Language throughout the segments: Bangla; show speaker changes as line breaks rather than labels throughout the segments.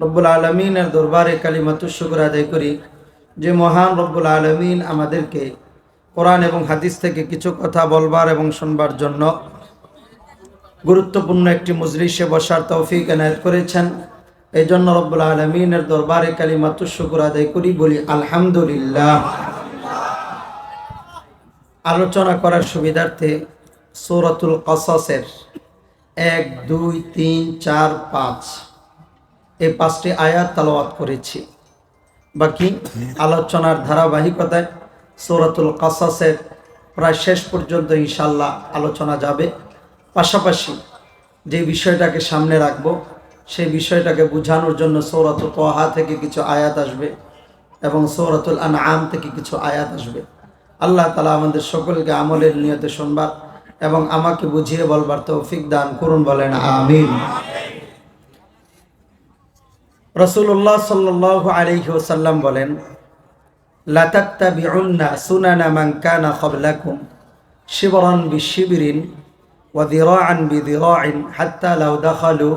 রব্বুল আলমিনের দরবারে কালিমাতুশ শুকর আদায় করি যে মহান রব্বুল আলমিন আমাদেরকে কোরআন এবং হাদিস থেকে কিছু কথা বলবার এবং শুনবার জন্য গুরুত্বপূর্ণ একটি মজলিসে বসার তৌফিক এনায়েত করেছেন। এই জন্য রব্বুল আলমিনের দরবারে কালিমাতুশ শুকর আদায় করি, বলি আলহামদুলিল্লাহ। আলোচনা করার সুবিধার্থে সূরাতুল কসসের 1, 2, 3, 4, 5 এই 5টি আয়াত তেলাওয়াত করেছি। বাকি আলোচনার ধারাবাহিকতায় সূরাতুল কসসের প্রায় শেষ পর্যন্ত ইনশাআল্লাহ আলোচনা যাবে। পাশাপাশি যে বিষয়টাকে সামনে রাখব সেই বিষয়টাকে বোঝানোর জন্য সূরাতুল তাহা থেকে কিছু আয়াত আসবে এবং সূরাতুল আনআম থেকে কিছু আয়াত আসবে। আল্লাহ তাআলা আমাদের সকলকে আমলের নিয়তে শুনবার এবং আমাকে বুঝিয়ে বলবার তৌফিক দান করুন, বলেন আমিন। রাসূলুল্লাহ সাল্লাল্লাহু আলাইহি ওয়াসাল্লাম বলেন, লা তাত্তাবিউন্না সুনানা মান কানা ক্বাবলাকুম শিবরান বিশিবরিন ওয়া যিরাআন বিযিরাইন হাত্তা লাউ দাখালু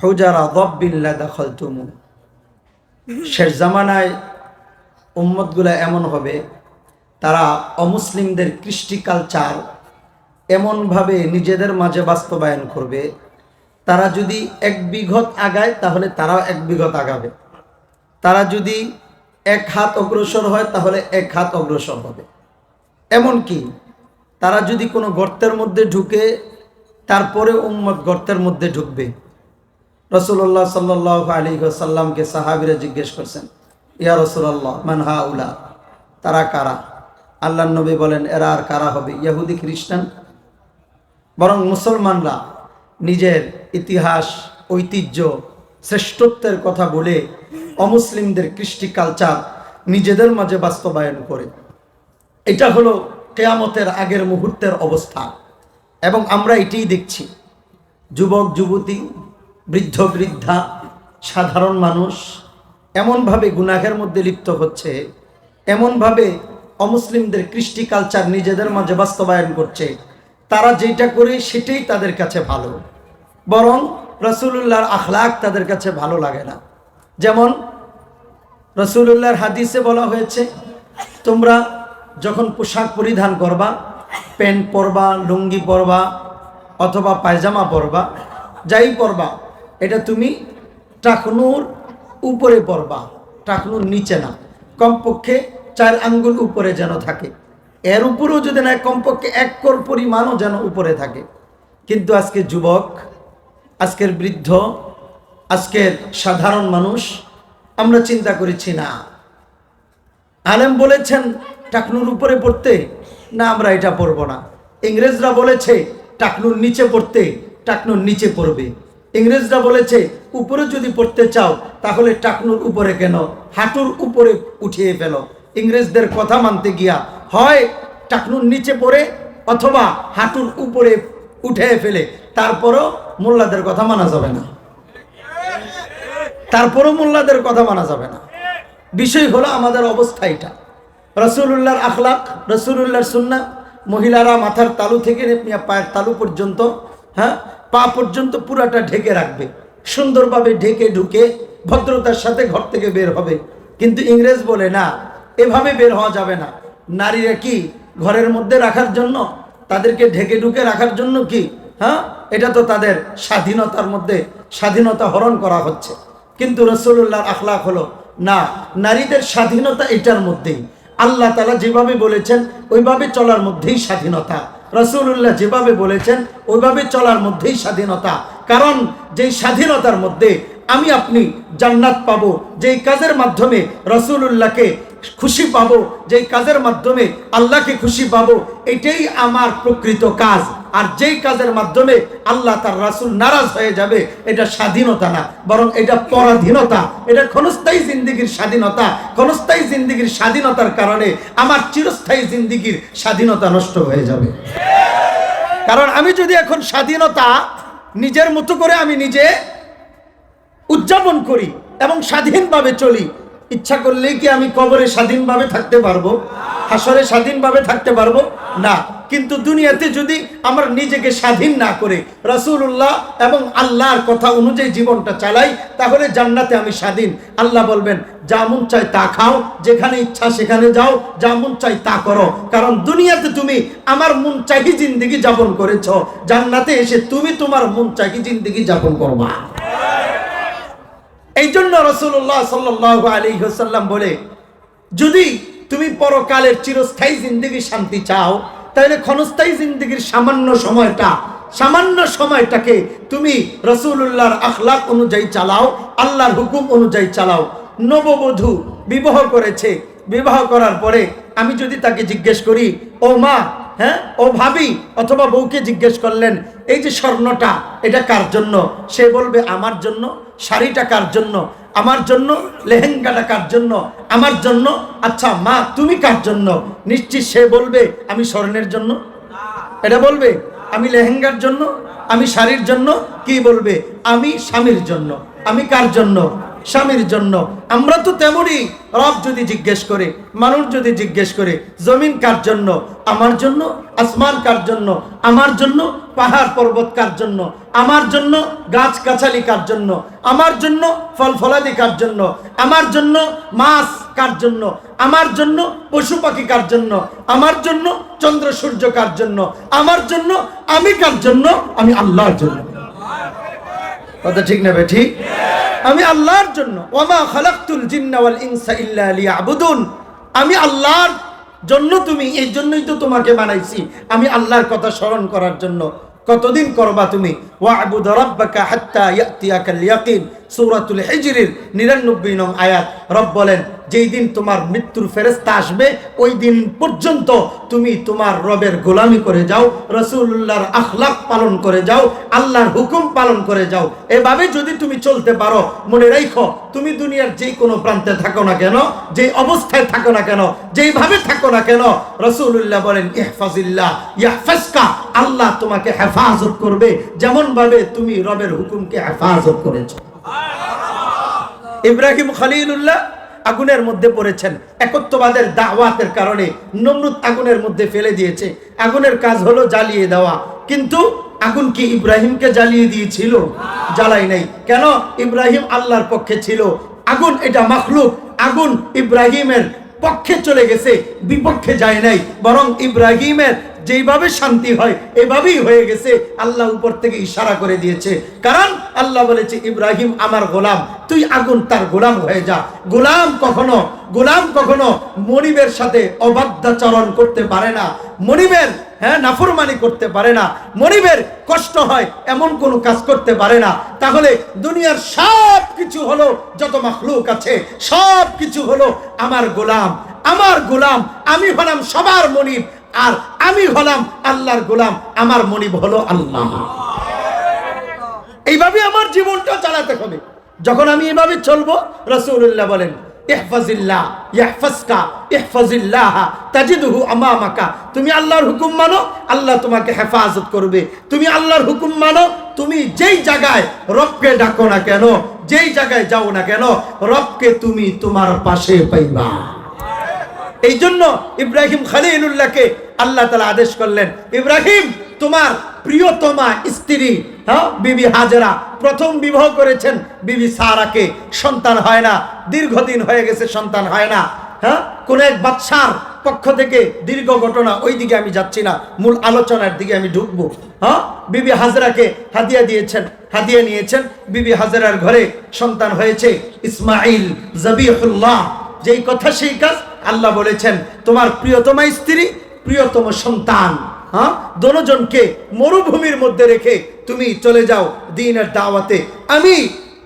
হুজারা দাব্বিন লা দাখালতুমু। শেষ জামানায় উম্মতগুলো এমন হবে, তারা অমুসলিমদের কৃষ্টি কালচার এমনভাবে নিজেদের মাঝে বাস্তবায়ন করবে, তারা যদি 1 বিঘত আগায় তাহলে তারাও 1 বিঘত আগাবে, তারা যদি 1 হাত অগ্রসর হয় তাহলে 1 হাত অগ্রসর হবে। এমনকি তারা যদি কোনো গর্তের মধ্যে ঢুকে তারপরে উম্মত গর্তের মধ্যে ঢুকবে। রাসূলুল্লাহ সাল্লাল্লাহু আলাইহি ওয়াসাল্লামকে সাহাবীরা জিজ্ঞেস করছেন, ইয়া রাসূলুল্লাহ মান হাউলা, তারা কারা? আল্লাহর নবী বলেন, এরা আর কারা হবে? ইহুদি খ্রিস্টান। বরং মুসলমানরা নিজের ইতিহাস, ঐতিহ্য, শ্রেষ্ঠত্বের কথা বলে অমুসলিমদের কৃষ্টি কালচার নিজেদের মাঝে বাস্তবায়ন করে। এটা হলো কিয়ামতের আগের মুহূর্তের অবস্থা এবং আমরা এটাই দেখছি। যুবক যুবতী, বৃদ্ধ বৃদ্ধা, সাধারণ মানুষ এমনভাবে গুনাহের মধ্যে লিপ্ত হচ্ছে, এমনভাবে অমুসলিমদের কৃষ্টি কালচার নিজেদের মাঝে বাস্তবায়ন করছে। তারা যেটা করে সেটাই তাদের কাছে ভালো, বরং রাসূলুল্লাহর আখলাক তাদের কাছে ভালো লাগে না। যেমন রাসূলুল্লাহর হাদিসে বলা হয়েছে, তোমরা যখন পোশাক পরিধান করবা, প্যান্ট পরবা, লুঙ্গি পরবা অথবা পায়জামা পরবা, যাই পরবা, এটা তুমি টাকনুর উপরে পরবা, টাকনুর নিচে না, কমপক্ষে 4 আঙ্গুল উপরে যেন থাকে। এর উপরেও যদি না, কমপক্ষে 1 কর পরিমাণও যেন উপরে থাকে। কিন্তু আজকে যুবক, আজকের বৃদ্ধ, আজকের সাধারণ মানুষ আমরা চিন্তা করেছি না। আলেম বলেছেন টাকনুর উপরে পড়তে, না আমরা এটা পরব না। ইংরেজরা বলেছে টাকনুর নিচে পড়তে, টাকনুর নিচে পড়বে। ইংরেজরা বলেছে উপরে যদি পড়তে চাও তাহলে টাকনুর উপরে কেন, হাঁটুর উপরে উঠিয়ে ফেলো। ইংরেজদের কথা মানতে গিয়া হয় টাকনুর নিচে পড়ে অথবা হাঁটুর উপরে উঠে ফেলে, তারপরও মোল্লাদের কথা মানা যাবে না, তারপরও মোল্লাদের কথা মানা যাবে না। বিষয় হলো আমাদের অবস্থা এটা। রাসূলুল্লাহর আখলাক, রাসূলুল্লাহর সুন্নাহ, মহিলারা মাথার তালু থেকে পায়ের তালু পর্যন্ত, পা পর্যন্ত পুরাটা ঢেকে রাখবে, সুন্দরভাবে ঢেকে ঢুকে ভদ্রতার সাথে ঘর থেকে বের হবে। কিন্তু ইংরেজ বলে না, এভাবে বের হওয়া যাবে না। নারীরা কি ঘরের মধ্যে রাখার জন্য, তাদেরকে ঢেকে ঢুকে রাখার জন্য কি? এটা তো তাদের স্বাধীনতার মধ্যে স্বাধীনতা হরণ করা হচ্ছে। কিন্তু রাসূলুল্লাহর আখলাক হলো না, নারীদের স্বাধীনতা এটার মধ্যেই। আল্লাহ তাআলা যেভাবে বলেছেন ওইভাবে চলার মধ্যেই স্বাধীনতা, রাসূলুল্লাহ যেভাবে বলেছেন ওইভাবে চলার মধ্যেই স্বাধীনতা। কারণ যেই স্বাধীনতার মধ্যে আমি আপনি জান্নাত পাবো, যেই কাজের মাধ্যমে রাসূলুল্লাহকে খুশি পাবো, যেই কাজের মাধ্যমে আল্লাহকে খুশি পাবো, এটাই আমার প্রকৃত কাজ। আর যেই কাজের মাধ্যমে আল্লাহ তার রাসূল নারাজ হয়ে যাবে, এটা স্বাধীনতা না, বরং এটা পরাধীনতা। এটা ক্ষণস্থায়ী জিন্দেগির স্বাধীনতা। ক্ষণস্থায়ী জিন্দেগির স্বাধীনতার কারণে আমার চিরস্থায়ী জিন্দেগির স্বাধীনতা নষ্ট হয়ে যাবে। কারণ আমি যদি এখন স্বাধীনতা নিজের মতো করে আমি নিজে উদযাপন করি এবং স্বাধীনভাবে চলি, ইচ্ছা করলেই কি আমি কবরে স্বাধীনভাবে থাকতে পারবো? হাসরে স্বাধীনভাবে থাকতে পারবো না। কিন্তু দুনিয়াতে যদি আমরা নিজেকে স্বাধীন না করে রাসূলুল্লাহ এবং আল্লাহর কথা অনুযায়ী জীবনটা চালাই, তাহলে জান্নাতে আমি স্বাধীন। আল্লাহ বলবেন যা মন চায় তা খাও, যেখানে ইচ্ছা সেখানে যাও, যা মন চায় তা করো। কারণ দুনিয়াতে তুমি আমার মন চাহি জিন্দেগি যাপন করেছো, জান্নাতে এসে তুমি তোমার মন চাহি জিন্দেগি যাপন করবা। এই জন্য রাসূলুল্লাহ সাল্লাল্লাহু আলাইহি ওয়াসাল্লাম বলে, যদি তুমি পরকালের চিরস্থায়ী জিন্দেগি শান্তি চাও, তাহলে ক্ষণস্থায়ী জিন্দেগির সামান্য সময়টাকে তুমি রাসূলুল্লাহর আখলাক অনুযায়ী চালাও, আল্লাহর হুকুম অনুযায়ী চালাও। নববধূ বিবাহ করেছে, বিবাহ করার পরে আমি যদি তাকে জিজ্ঞেস করি, ও মা, হ্যাঁ ও ভাবি, অথবা বউকে জিজ্ঞেস করলেন এই যে স্বর্ণটা এটা কার জন্য, সে বলবে আমার জন্য। শাড়িটা কার জন্য? আমার জন্য। লেহেঙ্গাটা কার জন্য? আমার জন্য। আচ্ছা মা তুমি কার জন্য? নিশ্চিত সে বলবে আমি স্বর্ণের জন্য। এটা বলবে আমি লেহেঙ্গার জন্য, আমি শাড়ির জন্য। কি বলবে? আমি স্বামীর জন্য। আমি কার জন্য? স্বামীর জন্য। আমরা তো তেমনই। রব যদি জিজ্ঞেস করে, মানুষ যদি জিজ্ঞেস করে জমিন কার জন্য? আমার জন্য। আসমান কার জন্য? আমার জন্য। পাহাড় পর্বত কার জন্য? আমার জন্য। গাছ গাছালি কার জন্য? আমার জন্য। ফল ফলাদি কার জন্য? আমার জন্য। মাছ কার জন্য? আমার জন্য। পশু পাখি কার জন্য? আমার জন্য। চন্দ্র সূর্য কার জন্য? আমার জন্য। আমি কার জন্য? আমি আল্লাহর জন্য। কথা ঠিক না ঠিক? আমি আল্লাহর জন্য। ওয়ামা খালাকতুল জিন্না ওয়াল ইনসা ইল্লা লিয়াবুদুন। আমি আল্লাহর জন্য, তুমি এই জন্যই তো তোমাকে বানাইছি, আমি আল্লাহর কথা স্মরণ করার জন্য। কতদিন করবা তুমি? ওয়া'বুদ রাব্বাকা হাত্তা ইয়াতিয়াকাল ইয়াকিন, সূরাতুল হিজরের 99 নং আয়াত। রব বলেন যেই দিন তোমার মৃত্যুর ফেরেশতা আসবে ওই দিন পর্যন্ত তুমি তোমার রবের গোলামি করে যাও, রাসূলুল্লাহর আখলাক পালন করে যাও, আল্লাহর হুকুম পালন করে যাও। এভাবে যদি তুমি চলতে পারো, মনে রাখো তুমি দুনিয়ার যেই কোনো প্রান্তে থাকো না কেন, যেই অবস্থায় থাকো না কেন, যেইভাবে থাকো না কেন, রাসূলুল্লাহ বলেন ইহফাজিল্লাহ ইয়াহফাজকা, আল্লাহ তোমাকে হেফাজত করবে যেমন ভাবে তুমি রবের হুকুমকে হেফাজত করেছো। ইব্রাহিম খলিলুল্লাহ আগুনের মধ্যে পড়েছেন, একত্ববাদের দাওয়াতের কারণে নমরুদ আগুনের মধ্যে ফেলে দিয়েছে। আগুনের কাজ হলো জ্বালিয়ে দেওয়া, কিন্তু আগুন কি ইব্রাহিমকে জ্বালিয়ে দিয়েছিল? জ্বালাই নাই। কেন? ইব্রাহিম আল্লাহর পক্ষে ছিল। আগুন এটা মাখলুক, আগুন ইব্রাহিমের পক্ষে চলে গেছে, বিপক্ষে যায় নাই। বরং ইব্রাহিমের যেইভাবে শান্তি হয় এভাবেই হয়ে গেছে। আল্লাহ উপর থেকে ইশারা করে দিয়েছে, কারণ আল্লাহ বলেছে ইব্রাহিম আমার গোলাম, তুই আগুন তার গোলাম হয়ে যা। গোলাম কখনো মনিবের সাথে অবাধ্যাচরণ করতে পারে না, মনিবের নাফরমানি করতে পারে না, মনিবের কষ্ট হয় এমন কোনো কাজ করতে পারে না। তাহলে দুনিয়ার সব কিছু হলো, যত মাখলুক আছে সব কিছু হলো আমার গোলাম, আমার গোলাম। আমি হলাম সবার মনিব, আর আমি হলাম আল্লাহর গোলাম, আমার মনিব হলো আল্লাহ। এইভাবে আমার জীবনটা চালাতে হবে। যখন আমি এভাবে চলবো, রাসূলুল্লাহ বলেন ইহফাজিল্লাহ ইয়াহফাজকা, ইহফাজিল্লাহ তাজিদহু আমামাকা। তুমি আল্লাহর হুকুম মানো, আল্লাহ তোমাকে হেফাজত করবে। তুমি আল্লাহর হুকুম মানো, তুমি যেই জায়গায় রবকে ডাকো না কেন, যেই জায়গায় যাও না কেন, রবকে তুমি তোমার পাশে পাইবা। এই জন্য ইব্রাহিম খলিলুল্লাহকে আল্লাহ তাআলা আদেশ করলেন, ইব্রাহিম তোমার প্রিয়তমা স্ত্রী বিবি হাজেরা প্রথম বিবাহ করেছেন বিবি সারাকে, সন্তান হয় না, দীর্ঘদিন হয়ে গেছে সন্তান হয় না। কোন এক বাদশার পক্ষ থেকে দীর্ঘ ঘটনা, ওই দিকে আমি যাচ্ছি না, মূল আলোচনার দিকে আমি ঢুকবো। বিবি হাজেরাকে হাদিয়া দিয়েছেন, হাদিয়া নিয়েছেন। বিবি হাজেরার ঘরে সন্তান হয়েছে ইসমাইল জবিহুল্লাহ। যেই কথা সেই কাজ। আল্লাহ বলেছেন তোমার প্রিয়তমা স্ত্রী, প্রিয়তম সন্তান, দোনোজনকে মরুভূমির মধ্যে রেখে তুমি চলে যাও দ্বীনের দাওয়াতে। আমি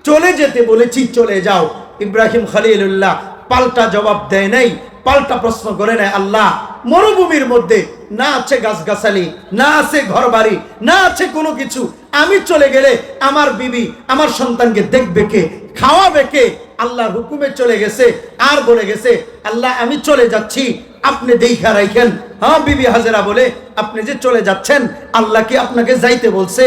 চলে যেতে বলেছি, চলে যাও। ইব্রাহিম খলিলুল্লাহ পাল্টা জবাব দেয় নাই, পাল্টা প্রশ্ন করে নেয়, আল্লাহ মরুভূমির মধ্যে না আছে গাছগাছালি, না আছে ঘর বাড়ি, না আছে কোনো কিছু, আমি চলে গেলে আমার বিবি আমার সন্তানকে দেখবে কে, খাওয়াবে কে? আল্লাহর হুকুমে চলে গেছে, আর বলে গেছে আল্লাহ আমি চলে যাচ্ছি, আপনি দেখা রাখেন। বিবি হাজেরা বলে আপনি যে চলে যাচ্ছেন, আল্লাহ কি আপনাকে যাইতে বলছে?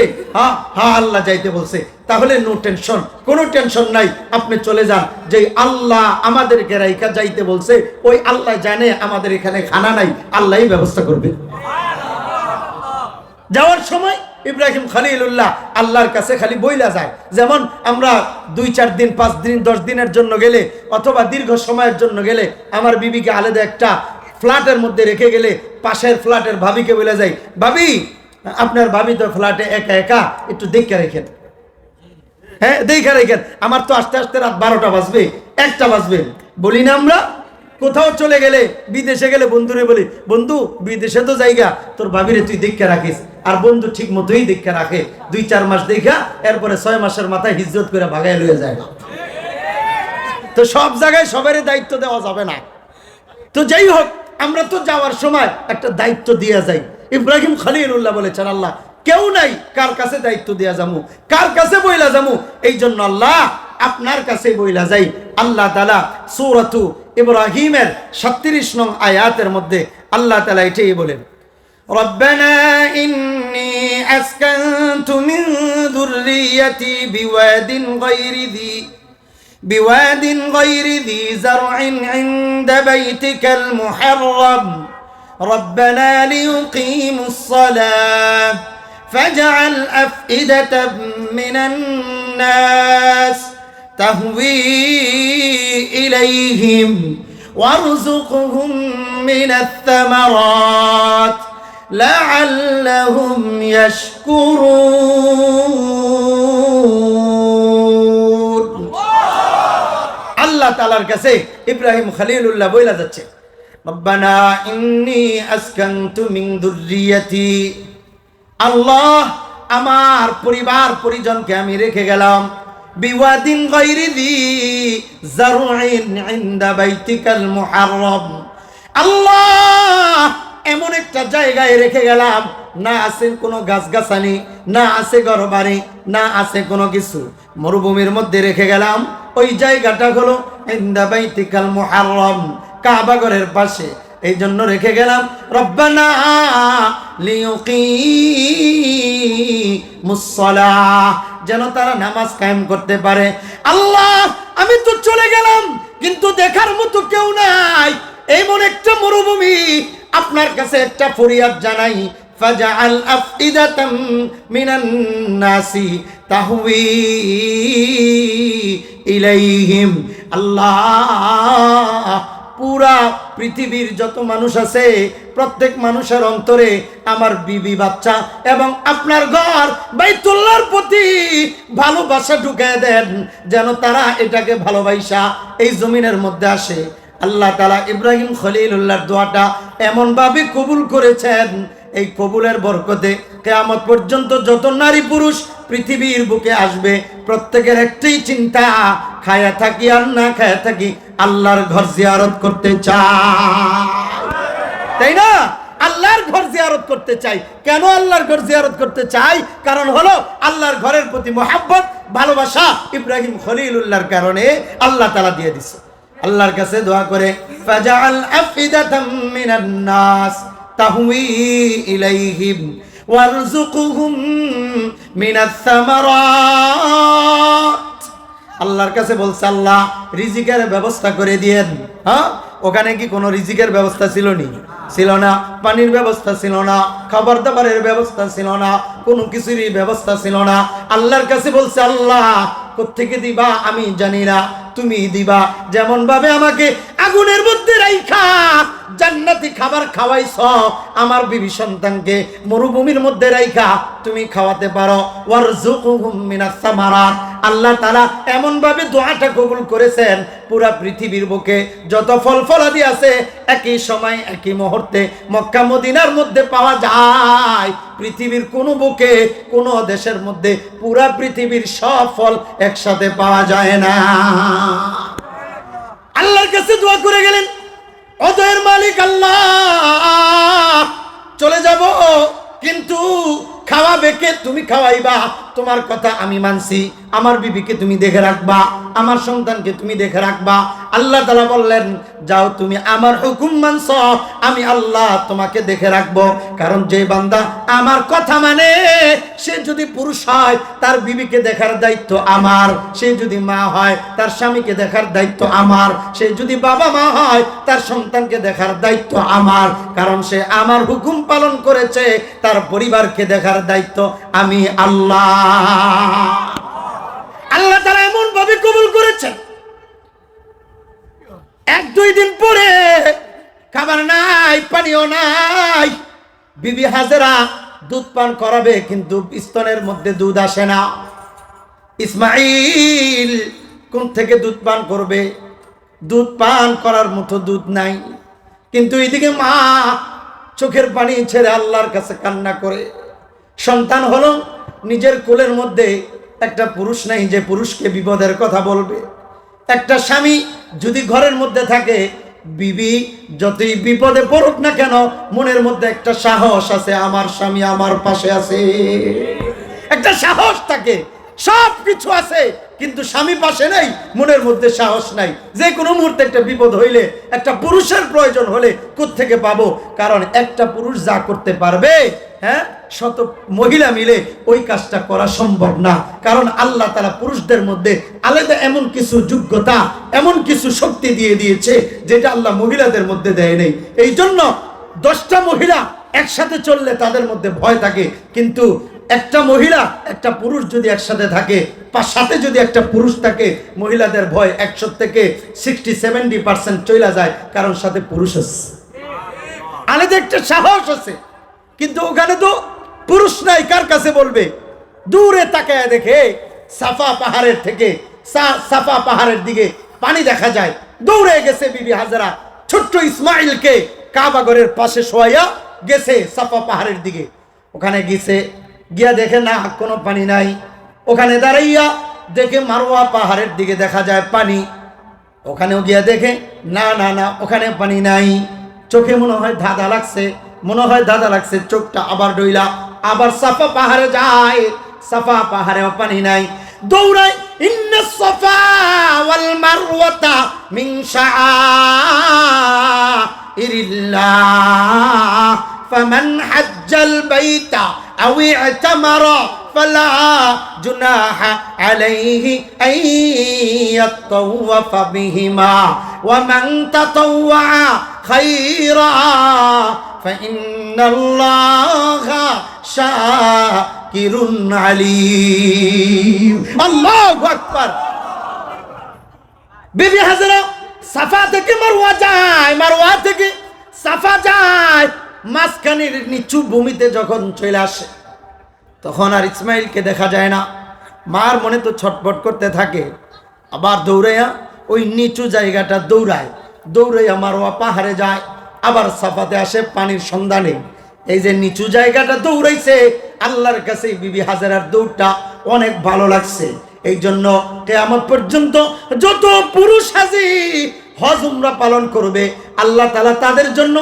আল্লাহ যাইতে বলছে। তাহলে নো টেনশন, কোনো টেনশন নাই, আপনি চলে যান। যে আল্লাহ আমাদেরকে রাইখা যাইতে বলছে, ওই আল্লাহ জানে আমাদের এখানে খানা নাই, আল্লাহই ব্যবস্থা করবে। যাওয়ার সময় ইব্রাহিম খলিলুল্লাহ আল্লাহর কাছে খালি বইলা যায়। যেমন আমরা 2-4 দিন 5 দিন 10 দিনের জন্য গেলে অথবা দীর্ঘ সময়ের জন্য গেলে আমার বিবিকে আলাদা একটা ফ্ল্যাটের মধ্যে রেখে গেলে পাশের ফ্ল্যাটের ভাবিকে বলে যাই, ভাবি আপনার ভাবি তো ফ্ল্যাটে একা একা, একটু দেখে রেখেন। হ্যাঁ, দেখে রেখেন, আমার তো আস্তে আস্তে রাত 12টা বাজবে, 1টা বাজবে। বলি না আমরা? কোথাও চলে গেলে, বিদেশে গেলে বন্ধুরে বলি, বন্ধু বিদেশে তো জায়গা, তোর ভাবিরে তুই দেখে রাখিস। আর বন্ধু ঠিক মতোই দেখে রাখে, 2-4 মাস দেখা, এরপরে 6 মাসের মাথায় হিজরত করে ভাগায় লয়ে যায়। তো সব জায়গায় সবারই দায়িত্ব দেওয়া যাবে না। তো যাই হোক, আমরা তো যাওয়ার সময় একটা দায়িত্ব দিয়ে যাই। ইব্রাহিম খলিলুল্লাহ বলেছেন, আল্লাহ কেউ নাই, কার কাছে দায়িত্ব দিয়া যামু, কার কাছে বইলা যামু? এই জন্য আল্লাহ আপনার কাছে বইলা যাই। আল্লাহ তাআলা সূরাতু ইব্রাহিমের 37 নং আয়াতের মধ্যে আল্লাহ তাআলা এটাই বলেন, রব্বানা ইন্নী আসকানতু মিন যুররিয়্যাতি بواد غير ذي زرع عند بيتك المحرم ربنا ليقيموا الصلاة فاجعل أفئدة من الناس تهوي إليهم وارزقهم من الثمرات لعلهم يشكرون। আল্লাহ তাআলার কাছে ইব্রাহিম খলিলুল্লাহ বইলা যাচ্ছে, রব্বানা ইন্নী আসকানতু মিন যুররিয়্যাতি, আল্লাহ আমার পরিবার পরিজনকে আমি রেখে গেলাম, বিওয়াদিন গায়রি যি জারউইন ইনদা বাইতিকাল মুহাররম, আল্লাহ এমন একটা জায়গায় রেখে গেলাম, না আছে কোনো গাছগাছালি, না আছে ঘরবাড়ি, না আছে কোনো কিছু, মরুভূমির মধ্যে রেখে গেলাম। ওই জায়গাটা হলো ইনদা বাইতিকাল মুহাররম, কাবা ঘরের পাশে, এই জন্য রেখে গেলাম। রব্বানা লিয়ুকিমুস সালাহ, যেন তারা নামাজ কায়েম করতে পারে। আল্লাহ আমি তো চলে গেলাম, কিন্তু দেখার মতো কেউ নাই, এমন একটা মরুভূমি। আপনার কাছে একটা ফরিয়াদ জানাই, ফাজআল আফইদাতাম মিনান নাসি তাহওয়ি ইলাইহিম, আল্লাহ পুরা পৃথিবীর যত মানুষ আছে প্রত্যেক মানুষের অন্তরে আমার বিবি বাচ্চা এবং আপনার ঘর বাইতুল্লাহর প্রতি ভালোবাসা ঢুকিয়ে দেন, যেন তারা এটাকে ভালোবাসা এই জমিনের মধ্যে আসে। আল্লাহ তাআলা ইব্রাহিম খলিলুল্লাহর দোয়াটা এমন ভাবে কবুল করেছেন, এই কবুলের বরকতে কিয়ামত পর্যন্ত যত নারী পুরুষ পৃথিবীর বুকে আসবে প্রত্যেকের একটাই চিন্তা, খায়া থাকি আর না খায়া থাকি আল্লাহর ঘর জিয়ারত করতে চাই, তাই না? আল্লাহর ঘর জিয়ারত করতে চাই। কেন আল্লাহর ঘর জিয়ারত করতে চাই? কারণ হলো আল্লাহর ঘরের প্রতি মহব্বত ভালোবাসা ইব্রাহিম খলিলুল্লাহর কারণে আল্লাহ তাআলা দিয়ে দিছে। আল্লাহর কাছে দোয়া করে, ফাজআল আফইদাতাম মিনান নাস তাহওয়ি ইলাইহিম ওয়ারযুকহুম মিনাস সামারাত, আল্লাহর কাছে বলছে আল্লাহ রিজিকের ব্যবস্থা করে দিয়েন। হ্যাঁ, ওখানে কি কোনো রিজিকের ব্যবস্থা ছিল নি? ছিল না। পানির ব্যবস্থা ছিল না, খাবার দাবারের ব্যবস্থা ছিল না, কোনো কিছুরই ব্যবস্থা ছিল না। আল্লাহর কাছে বলছে আল্লাহ কোত্থেকে দিবা আমি জানি না, তুমি দিবা। যেমন ভাবে আমাকে আগুনের মধ্যে রাইখা জান্নাতি খাবার খাওয়াইছ, আমার বিবি সন্তানকে মরুভূমির মধ্যে রাইখা তুমি খাওয়াতে পারো। ওয়ারযুকহুম মিনাস সামারাত, আল্লাহ তাআলা এমন ভাবে দোয়াটা কবুল করেছেন, পুরা পৃথিবীর বুকে যত ফল ফলাদি আছে একই সময় একই মুহূর্তে মক্কা মদিনার মধ্যে পাওয়া যায়। পৃথিবীর কোন বুকে কোন দেশের মধ্যে পুরা পৃথিবীর সব ফল একসাথে পাওয়া যায় না। আল্লাহর কাছে দোয়া করে গেলেন, অদয়ের মালিক আল্লাহ চলে যাব, কিন্তু খাওয়াবে কে? তুমি খাওয়াইবা, তোমার কথা আমি মানছি। আমার বিবিকে তুমি দেখে রাখবা, আমার সন্তানকে তুমি দেখে রাখবা, আল্লাহ তাআলা বললেন, যাও তুমি আমার হুকুম মানছো, আমি আল্লাহ তোমাকে দেখে রাখবো। কারণ যে বান্দা আমার কথা মানে, সে যদি পুরুষ হয় তার বিবিকে দেখার দায়িত্ব আমার, সে যদি মা হয় তার স্বামীকে দেখার দায়িত্ব আমার, সে যদি বাবা মা হয় তার সন্তানকে দেখার দায়িত্ব আমার। কারণ সে আমার হুকুম পালন করেছে, তার পরিবারকে দেখার দায়িত্ব আমি আল্লাহ। আল্লাহ তাআলা এমন ভাবে কবুল করেছেন, 1-2 দিন পরে খাবার নাই, পানিও নাই, বিবি হাজেরা দুধ পান করাবে, কিন্তু স্তনের মধ্যে দুধ আসে না। ইসমাইল কোন থেকে দুধ পান করবে? দুধ পান করার মতো দুধ নাই। কিন্তু এদিকে মা চোখের পানি ছেড়ে আল্লাহর কাছে কান্না করে। সন্তান হলো, নিজের কোলের মধ্যে একটা পুরুষ নাই যে পুরুষকে বিপদের কথা বলবে। একটা স্বামী যদি ঘরের মধ্যে থাকে, বিবি যতই বিপদে পড়ুক না কেন, মনের মধ্যে একটা সাহস আছে, আমার স্বামী আমার পাশে আছে, একটা সাহস থাকে। সব কিছু আছে কিন্তু স্বামী পাশে নেই, মনের মধ্যে সাহস নাই। যে কোনো মুহূর্তে একটা বিপদ হইলে, একটা পুরুষের প্রয়োজন হলে কোত্থেকে পাবো? কারণ একটা পুরুষ যা করতে পারবে, হ্যাঁ, শত মহিলা মিলে ওই কাজটা করা সম্ভব না। কারণ আল্লাহ তাআলা পুরুষদের মধ্যে আলাদা এমন কিছু যোগ্যতা, এমন কিছু শক্তি দিয়ে দিয়েছে যেটা আল্লাহ মহিলাদের মধ্যে দেয় নেই। এই জন্য 10টা মহিলা একসাথে চললে তাদের মধ্যে ভয় থাকে, কিন্তু একটা মহিলা একটা পুরুষ যদি একসাথে থাকে, সাথে যদি একটা পুরুষ থাকে, মহিলাদের ভয় 100 থেকে 60-70% চলে যায়, কারণ সাথে পুরুষ আছে, আলাদা একটা সাহস আছে। কিন্তু ওখানে তো পুরুষ নাই, কার কাছে বলবে? দূরে তাকায় দেখে সাফা পাহাড়ের থেকে, সাফা পাহাড়ের দিকে পানি দেখা যায়। দৌড়ে গেছে বিবি হাজেরা, ছোট্ট ইসমাইলকে কাবা ঘরের পাশে শোয়াইয়া গেছে সাফা পাহাড়ের দিকে। ওখানে গেছে, গিয়া দেখে না, কোনো পানি নাই। ওখানে দাঁড়াইয়া দেখে মারওয়া পাহাড়ের দিকে দেখা যায় পানি। ওখানেও গিয়া দেখে না না না, ওখানে পানি নাই। চোখে মনে হয় ধাঁধা লাগছে, চোখটা আবার ডইলা আবার সাফা পাহাড়ে যায়, সাফা পাহাড়েও পানি নাই। দৌড়ায়, ইন্নাস সাফা ওয়াল মারওয়াতা মিন শাআইরিল্লাহ ফামান হাজ্জাল বাইতা আও ইতামারা ফালা জুনাহা আলাইহি আন ইয়াতাওয়াফা বিহিমা ওয়া মান তাতাওয়া খায়রা ফাইন্নাল্লাহা শাকিরুন আলীম। আল্লাহু আকবার। বিবি হাজেরা সাফা থেকে মারওয়া যায়, মারওয়া থেকে সাফা যায়, মাঝখানের নিচু ভূমিতে যখন চলে আসে, তখন আর ইসমাইলকে দেখা যায় না। মার মনে তো ছটফট করতে থাকে, আবার দৌড়াইয়া ওই নিচু জায়গাটা দৌড়াইয়া মারওয়া পাহাড়ে যায়, আবার সাফাতে আসে পানির সন্ধানে। এই যে নিচু জায়গাটা দৌড়াইছে, আল্লাহর কাছে বিবি হাজেরার দৌড়টা অনেক ভালো লাগছে। এই জন্য কিয়ামত পর্যন্ত যত পুরুষ হাজি হজ উমরা পালন করবে, আল্লাহ তাআলা তাদের জন্য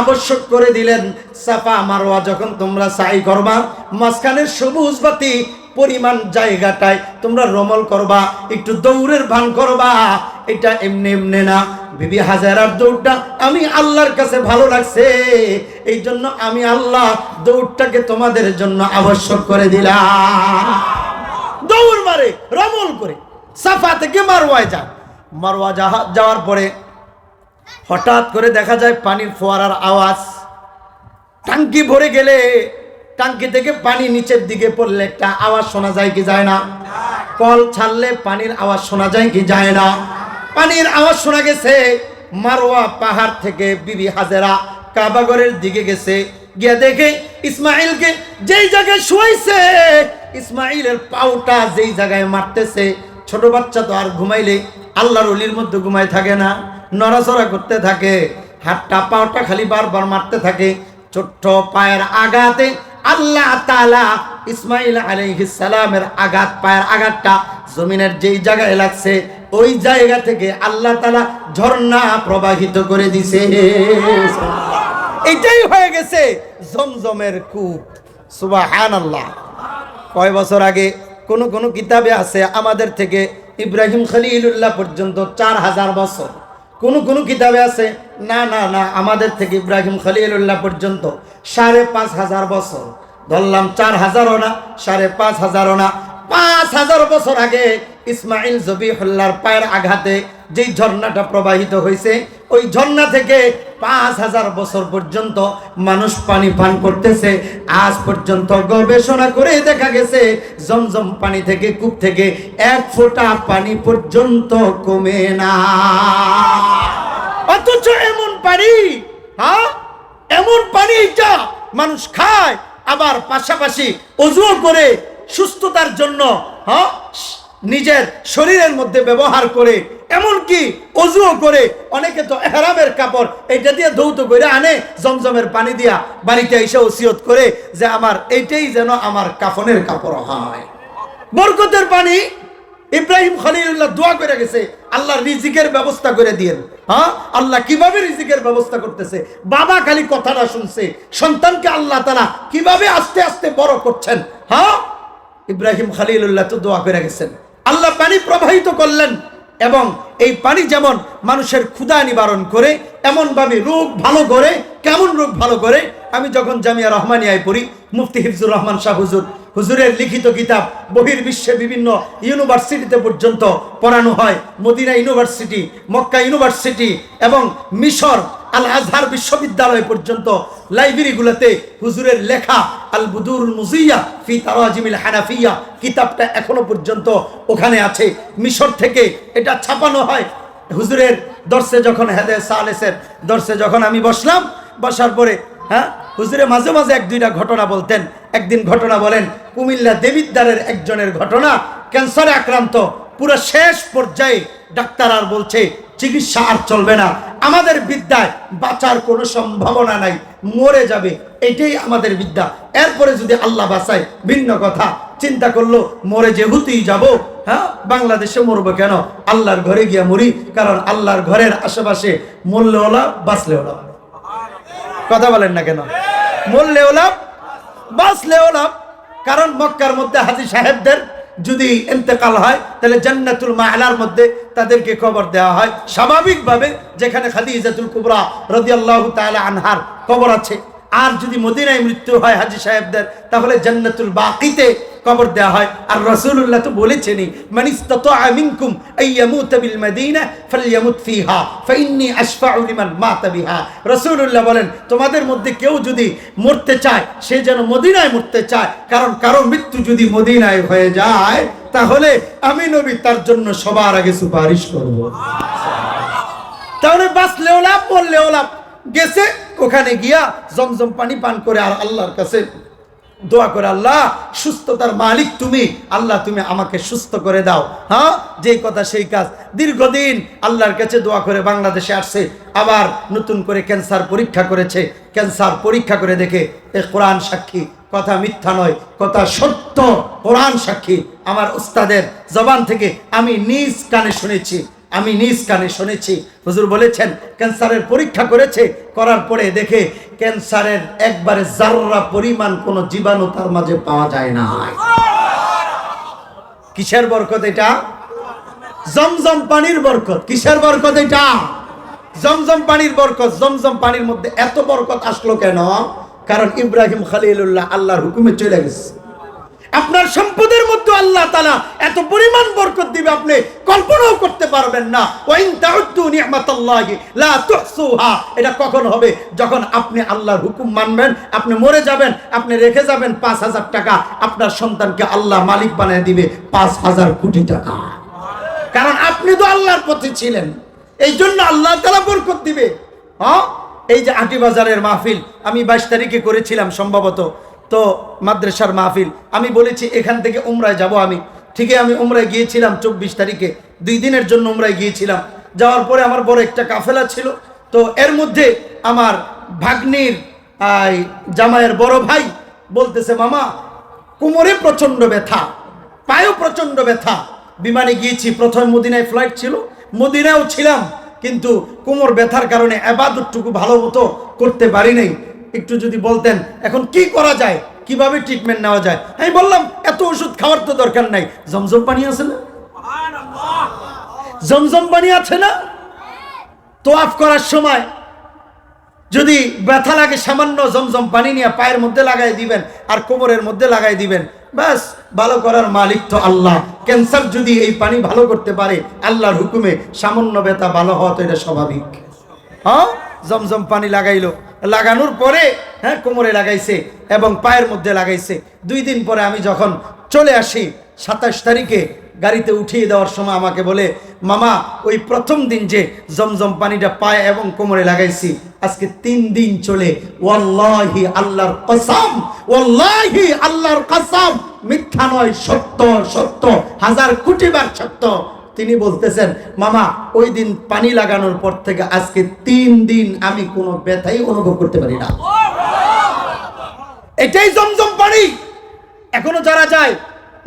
আবশ্যক করে দিলেন, সাফা মারওয়া যখন তোমরা সাই করবা, মাঝখানের সবুজ বাতি পরিমাণ জায়গাটায় তোমরা রমল করবা, একটু দৌড়ের ভান করবা। এটা এমনি এমনি না। বিবি হাজেরার দৌড়টা আমি আল্লাহর কাছে ভালো লাগছে, এই জন্য আমি আল্লাহ দৌড়টাকে তোমাদের জন্য আবশ্যক করে দিলাম। দৌড় মারে, রমল করে সাফা থেকে মারওয়ায় যায়। মারওয়া যাওয়ার পরে হঠাৎ করে দেখা যায় পানির ফোয়ারার আওয়াজ। টাঙ্কি ভরে গেলে টাঙ্কি থেকে পানি নিচের দিকে পড়লে একটা আওয়াজ শোনা যায় কি যায় না? কল ছাড়লে পানির আওয়াজ শোনা যায় কি যায় না? পানির আওয়াজ শোনা গেছে। মারওয়া পাহাড় থেকে বিবি হাজেরা কাবাগরের দিকে গেছে, গিয়ে দেখে ইসমাইলকে যেই জায়গায় শুয়াইছে, ইসমাইলের পাউটা যেই জায়গায় মারতেছে। ছোট বাচ্চা তো আর ঘুমাইলে আল্লাহর ওলির মধ্যে ঘুমায় থাকে না, নড়াচড়া করতে থাকে, হাতটা পাউটা খালি বারবার মারতে থাকে। ছোট্ট পায়ের আঘাতে আল্লাহ তাআলা ইসমাইল আলাইহিস সালামের আঘাত, পায়ের আঘাতটা জমিনের যেই জায়গায় লাগছে, ওই জায়গা থেকে আল্লাহ তাআলা ঝর্ণা প্রবাহিত করে দিছে। এটাই হয়ে গেছে জমজমের কূপ। সুবহানাল্লাহ। কয় বছর আগে কোন কিতাবে আছে আমাদের থেকে ইব্রাহিম খলিলুল্লাহ পর্যন্ত 4000 বছর কোন কিতাবে আছে না না না, আমাদের থেকে ইব্রাহিম খলিলুল্লাহ পর্যন্ত 5,500 বছর, ধরলাম 4,000ও না, 5,500ও না, 5,000 বছর আগে ইসমাইল জবিহুল্লাহর পায়ের আঘাতে যেই ঝর্ণাটা প্রবাহিত হয়েছে, ওই ঝর্ণা থেকে 5,000 বছর পর্যন্ত মানুষ পানি পান করতেছে। আজ পর্যন্ত গবেষণা করে দেখা গেছে জমজম পানি থেকে, কূপ থেকে 1 ফোঁটা পানি পর্যন্ত কমে না। অথচ এমন পানি, এমন পানি যা মানুষ খায়, আবার পাশাপাশি অজুও করে সুস্থতার জন্য নিজের শরীরের মধ্যে ব্যবহার করে, এমনকি অজুও করে। অনেকে তো ইহরামের কাপড় এইটা দিয়ে ধৌত করে আনে, জমজমের পানি দিয়া বাড়িতে এসে ওসিয়ত করে যে আমার এইটাই যেন আমার কাফনের কাপড় হয়। বরকতের পানি। ইব্রাহিম খলিলুল্লাহ দোয়া করে গেছে, আল্লাহ রিজিকের ব্যবস্থা করে দিয়েন। আল্লাহ কিভাবে রিজিকের ব্যবস্থা করতেছে, বাবা খালি কথাটা শুনছে, সন্তানকে আল্লাহ তাআলা কিভাবে আস্তে আস্তে বড় করছেন। ইব্রাহিম খলিলুল্লাহ তো দোয়া করে গেছেন, আল্লাহ পানি প্রবাহিত করলেন, এবং এই পানি যেমন মানুষের ক্ষুধা নিবারণ করে, এমন ভাবে রোগ ভালো করে। কেমন রোগ ভালো করে? আমি যখন জামিয়া রহমানিয়ায় পড়ি, মুফতি হিফজুর রহমান শাহ হুজুরের লিখিত কিতাব বহির্বিশ্বে বিভিন্ন ইউনিভার্সিটিতে পর্যন্ত পড়ানো হয়। মদিনা ইউনিভার্সিটি, মক্কা ইউনিভার্সিটি এবং মিশর আল আজহার বিশ্ববিদ্যালয় পর্যন্ত লাইব্রেরিগুলোতে হুজুরের লেখা আল বুদুরুল মুজিয়া ফি তারাজিমিল হানাফিয়া কিতাবটা এখনো পর্যন্ত ওখানে আছে। মিশর থেকে এটা ছাপানো হয়। হুজুরের দর্শে যখন হেদায়েত সালেসের দর্শে যখন আমি বসার পরে হুজুরে মাঝে মাঝে 1-2টা ঘটনা বলতেন। একদিন ঘটনা বলেন, কুমিল্লা দেবিদ্বারের একজনের ঘটনা, ক্যান্সারে আক্রান্ত, পুরো শেষ পর্যায়ে ডাক্তার আর বলছে চিকিৎসা আর চলবে না, আমাদের বিদ্যায় বাঁচার কোনো সম্ভাবনা নাই, মরে যাবে, এটাই আমাদের বিদ্যা, এরপরে যদি আল্লাহ বাঁচায় ভিন্ন কথা। চিন্তা করলো মরে যেহেতুই যাব, বাংলাদেশে মরবো কেন, আল্লাহর ঘরে গিয়া মরি, কারণ আল্লাহর ঘরের আশেপাশে মরলেও লাভ বাঁচলেও লাভ। কথা বলেন না কেন? মরলেও লাভ বাঁচলেও লাভ। কারণ মক্কার মধ্যে হাজী সাহেবদের যদি ইন্তেকাল হয় তাহলে জান্নাতুল মাআলার মধ্যে তাদেরকে কবর দেওয়া হয় স্বাভাবিকভাবে, যেখানে খাদিজাতুল কুবরা রাদিয়াল্লাহু তাআলা আনহার কবর আছে। আর যদি মদিনায় মৃত্যু হয় হাজী সাহেবদের, তাহলে জান্নাতুল বাকিতে কবর দেওয়া হয়। আর রাসূলুল্লাহ তো বলেছেনই, মান ইসতাতাআ মিনকুম আইয়ামুত বিল মাদিনা ফালইয়ামুত ফিহা ফাইন্নী আশফাউ লিমান মাতা বিহা। রাসূলুল্লাহ বলেন, তোমাদের মধ্যে কেউ যদি মরতে চায় সে যেন মদিনায় মরতে চায়, কারণ কারো মৃত্যু যদি মদিনায় হয়ে যায় তাহলে আমি নবী তার জন্য সবার আগে সুপারিশ করব। তাহলে বাঁচলেও লাভ মরলেও লাভ। গেছে ওখানে গিয়া জমজম পানি পান করে আর আল্লাহর কাছে দোয়া করে, আল্লাহ সুস্থতার মালিক তুমি, আল্লাহ তুমি আমাকে সুস্থ করে দাও। যেই কথা সেই কাজ। দীর্ঘদিন আল্লাহর কাছে দোয়া করে বাংলাদেশে আসছে, আবার নতুন করে ক্যান্সার পরীক্ষা করেছে। ক্যান্সার পরীক্ষা করে দেখে এ কোরআন সাক্ষী, কথা মিথ্যা নয়, কথা সত্য, কোরআন সাক্ষী। আমার উস্তাদের জবান থেকে আমি নিজ কানে শুনেছি, হুজুর বলেছেন ক্যান্সারের পরীক্ষা করেছে, করার পরে দেখে ক্যান্সারের একবারে জাররা পরিমাণ কোন জীবাণু তার মাঝে পাওয়া যায় না। কিসের বরকত এটা? জমজম পানির বরকত। কিসের বরকত এটা? জমজম পানির বরকত। জমজম পানির মধ্যে এত বরকত আসলো কেন? কারণ ইব্রাহিম খলিলুল্লাহ আল্লাহর হুকুমে চলে গেছে। আপনার সম্পদের মধ্যে আল্লাহ তাআলা এত পরিমাণ বরকত দিবে আপনি কল্পনাও করতে পারবেন না। ওয়াইন তাউদ্দু নি'মাতাল্লাহি লা তুহসুহা। এটা কখন হবে? যখন আপনি আল্লাহর হুকুম মানবেন, আপনি মরে যাবেন, আপনি রেখে যাবেন 5,000 টাকা, আপনার সন্তানকে আল্লাহ মালিক বানিয়ে দিবে 5,000 কোটি টাকা। কারণ আপনি তো আল্লাহর পথে ছিলেন, এই জন্য আল্লাহ তাআলা বরকত দিবে। এই যে আটি বাজারের মাহফিল আমি 22 তারিখে করেছিলাম সম্ভবত, তো মাদ্রাসার মাহফিল আমি বলেছি এখান থেকে উমরায় যাব। আমি ঠিকই আমি উমরায় গিয়েছিলাম 24 তারিখে, 2 দিনের জন্য উমরায় গিয়েছিলাম। যাওয়ার পরে আমার বড় একটা কাফেলা ছিল, তো এর মধ্যে আমার ভাগ্নির জামাইয়ের বড় ভাই বলতেছে, মামা কোমরে প্রচন্ড ব্যথা, পায়েও প্রচন্ড ব্যথা। বিমানে গিয়েছি, প্রথম মদিনায় ফ্লাইট ছিল, মদিনায়ও ছিলাম, কিন্তু কোমর ব্যথার কারণে ইবাদতটুকু ভালো মতো করতে পারি নাই। একটু যদি বলতেন এখন কি করা যায়, কিভাবে ট্রিটমেন্ট নেওয়া যায়। আমি বললাম এত ওষুধ খাওয়ার তো দরকার নাই, জমজম পানি আছে না, জমজম পানি আছে না, তোয়াফ করার সময় যদি ব্যথা লাগে সামান্য জমজম পানি নিয়ে পায়ের মধ্যে লাগাই দিবেন আর কোমরের মধ্যে লাগাই দিবেন, ব্যাস। ভালো করার মালিক তো আল্লাহ। ক্যান্সার যদি এই পানি ভালো করতে পারে আল্লাহর হুকুমে, সামান্য ব্যথা ভালো হওয়া তো এটা স্বাভাবিক। হ্যাঁ, জমজম পানি লাগাইলো, লাগানোর পরে হ্যাঁ কোমরে লাগাইছে এবং পায়ের মধ্যে লাগাইছে। 2 দিন পরে আমি যখন চলে আসি 27 তারিখে গাড়িতে উঠিয়ে দেওয়ার সময় আমাকে বলে, মামা ওই প্রথম দিন যে জমজম পানিটা পায়ে এবং কোমরে লাগাইছি আজকে 3 দিন চলে, ওয়াল্লাহি আল্লাহর কসম, ওয়াল্লাহি আল্লাহর কসম, মিথ্যা নয়, সত্য সত্য, 1000 কোটি বার সত্য। তিনি বলতেছেন, মামা ওই দিন পানি লাগানোর পর থেকে আজকে 3 দিন আমি কোনো ব্যথাই অনুভব করতে পারি না। এটাই জমজম পানি। এখনো যারা যায়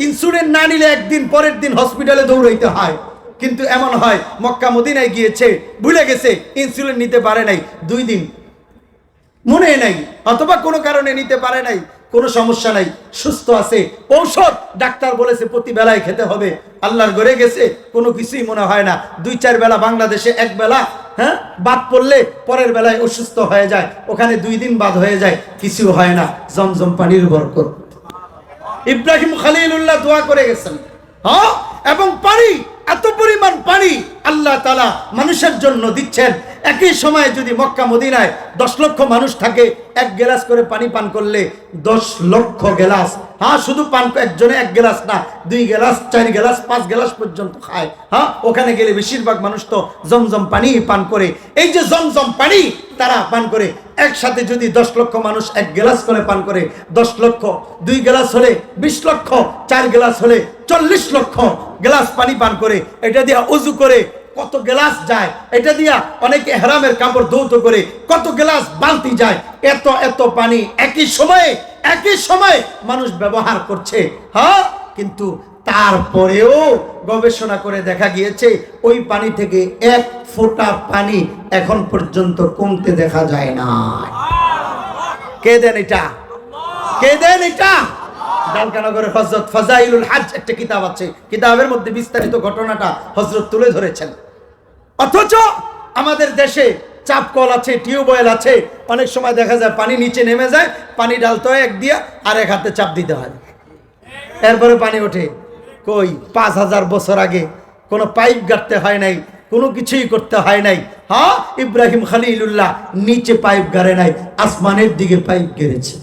ইনসুলিন না নিলে একদিন পরের দিন হসপিটালে দৌড়াইতে হয়। কিন্তু এমন হয় মক্কা মদিনায় গিয়েছে, ভুলে গেছে, ইনসুলিন নিতে পারে নাই, 2 দিন মনে নাই, অথবা কোনো কারণে নিতে পারে নাই, কোনো সমস্যা নাই, সুস্থ আছে। ঔষধ ডাক্তার বলেছে প্রতি বেলায় খেতে হবে, আল্লাহর ঘরে গেছে, কোনো কিছুই মনে হয় না। 2-4 বেলা বাংলাদেশে 1 বেলা হ্যাঁ বাদ পড়লে পরের বেলায় অসুস্থ হয়ে যায়, ওখানে 2 দিন বাদ হয়ে যায়, কিছু হয় না। জমজম পানির বরকত। ইব্রাহিম খলিলুল্লাহ দোয়া করে গেছেন, হ্যাঁ, এবং পানি, এত পরিমাণ পানি আল্লাহ তাআলা মানুষের জন্য দিচ্ছেন। একই সময়ে যদি মক্কা মদিনায় 10 লক্ষ মানুষ থাকে, 1 গ্লাস করে পানি পান করলে 10 লক্ষ গ্লাস, হ্যাঁ শুধু পান একজনে 1 গ্লাস না, 2 গ্লাস, 4 গ্লাস, 5 গ্লাস পর্যন্ত খায়। হ্যাঁ, ওখানে গেলে বেশিরভাগ মানুষ তো জমজম পানি পান করে। এই যে জমজম পানি তারা পান করে, একসাথে যদি 10 লক্ষ মানুষ 1 গ্লাস করে পান করে, 10 লক্ষ, 2 গ্লাস হলে 20 লক্ষ, 4 গ্লাস হলে 40 লক্ষ গ্লাস পানি পান করে। এটা দিয়ে ওযু করে কত গ্লাস যায়, এটা দিয়া অনেকে ইহরামের কাপড় ধৌত করে কত গ্লাস বালতি যায়। এত এত পানি একই সময়ে মানুষ ব্যবহার করছে। হ্যাঁ, কিন্তু তারপরেও গবেষণা করে দেখা গিয়েছে ওই পানি থেকে 1 ফোঁটা পানি এখন পর্যন্ত কমতে দেখা যায় না। কে দেন এটা? কে দেন এটা? ডালকানগরের হযরত ফাজাইলুল হজ একটা কিতাব আছে, কিতাবের মধ্যে বিস্তারিত ঘটনাটা হযরত তুলে ধরেছেন। অথচ আমাদের দেশে চাপ কল আছে, টিউবওয়েল আছে, অনেক সময় দেখা যায় পানি নিচে নেমে যায়, পানি ঢালতে হয় 1 দিয়া আর 1 হাতে চাপ দিতে হয়, এরপরে পানি ওঠে। কই 5000 বছর আগে কোনো পাইপ গাড়তে হয় নাই, কোনো কিছুই করতে হয় নাই। হ্যাঁ, ইব্রাহিম খলিলুল্লাহ নিচে পাইপ গাড়ে নাই, আসমানের দিকে পাইপ গেড়েছে।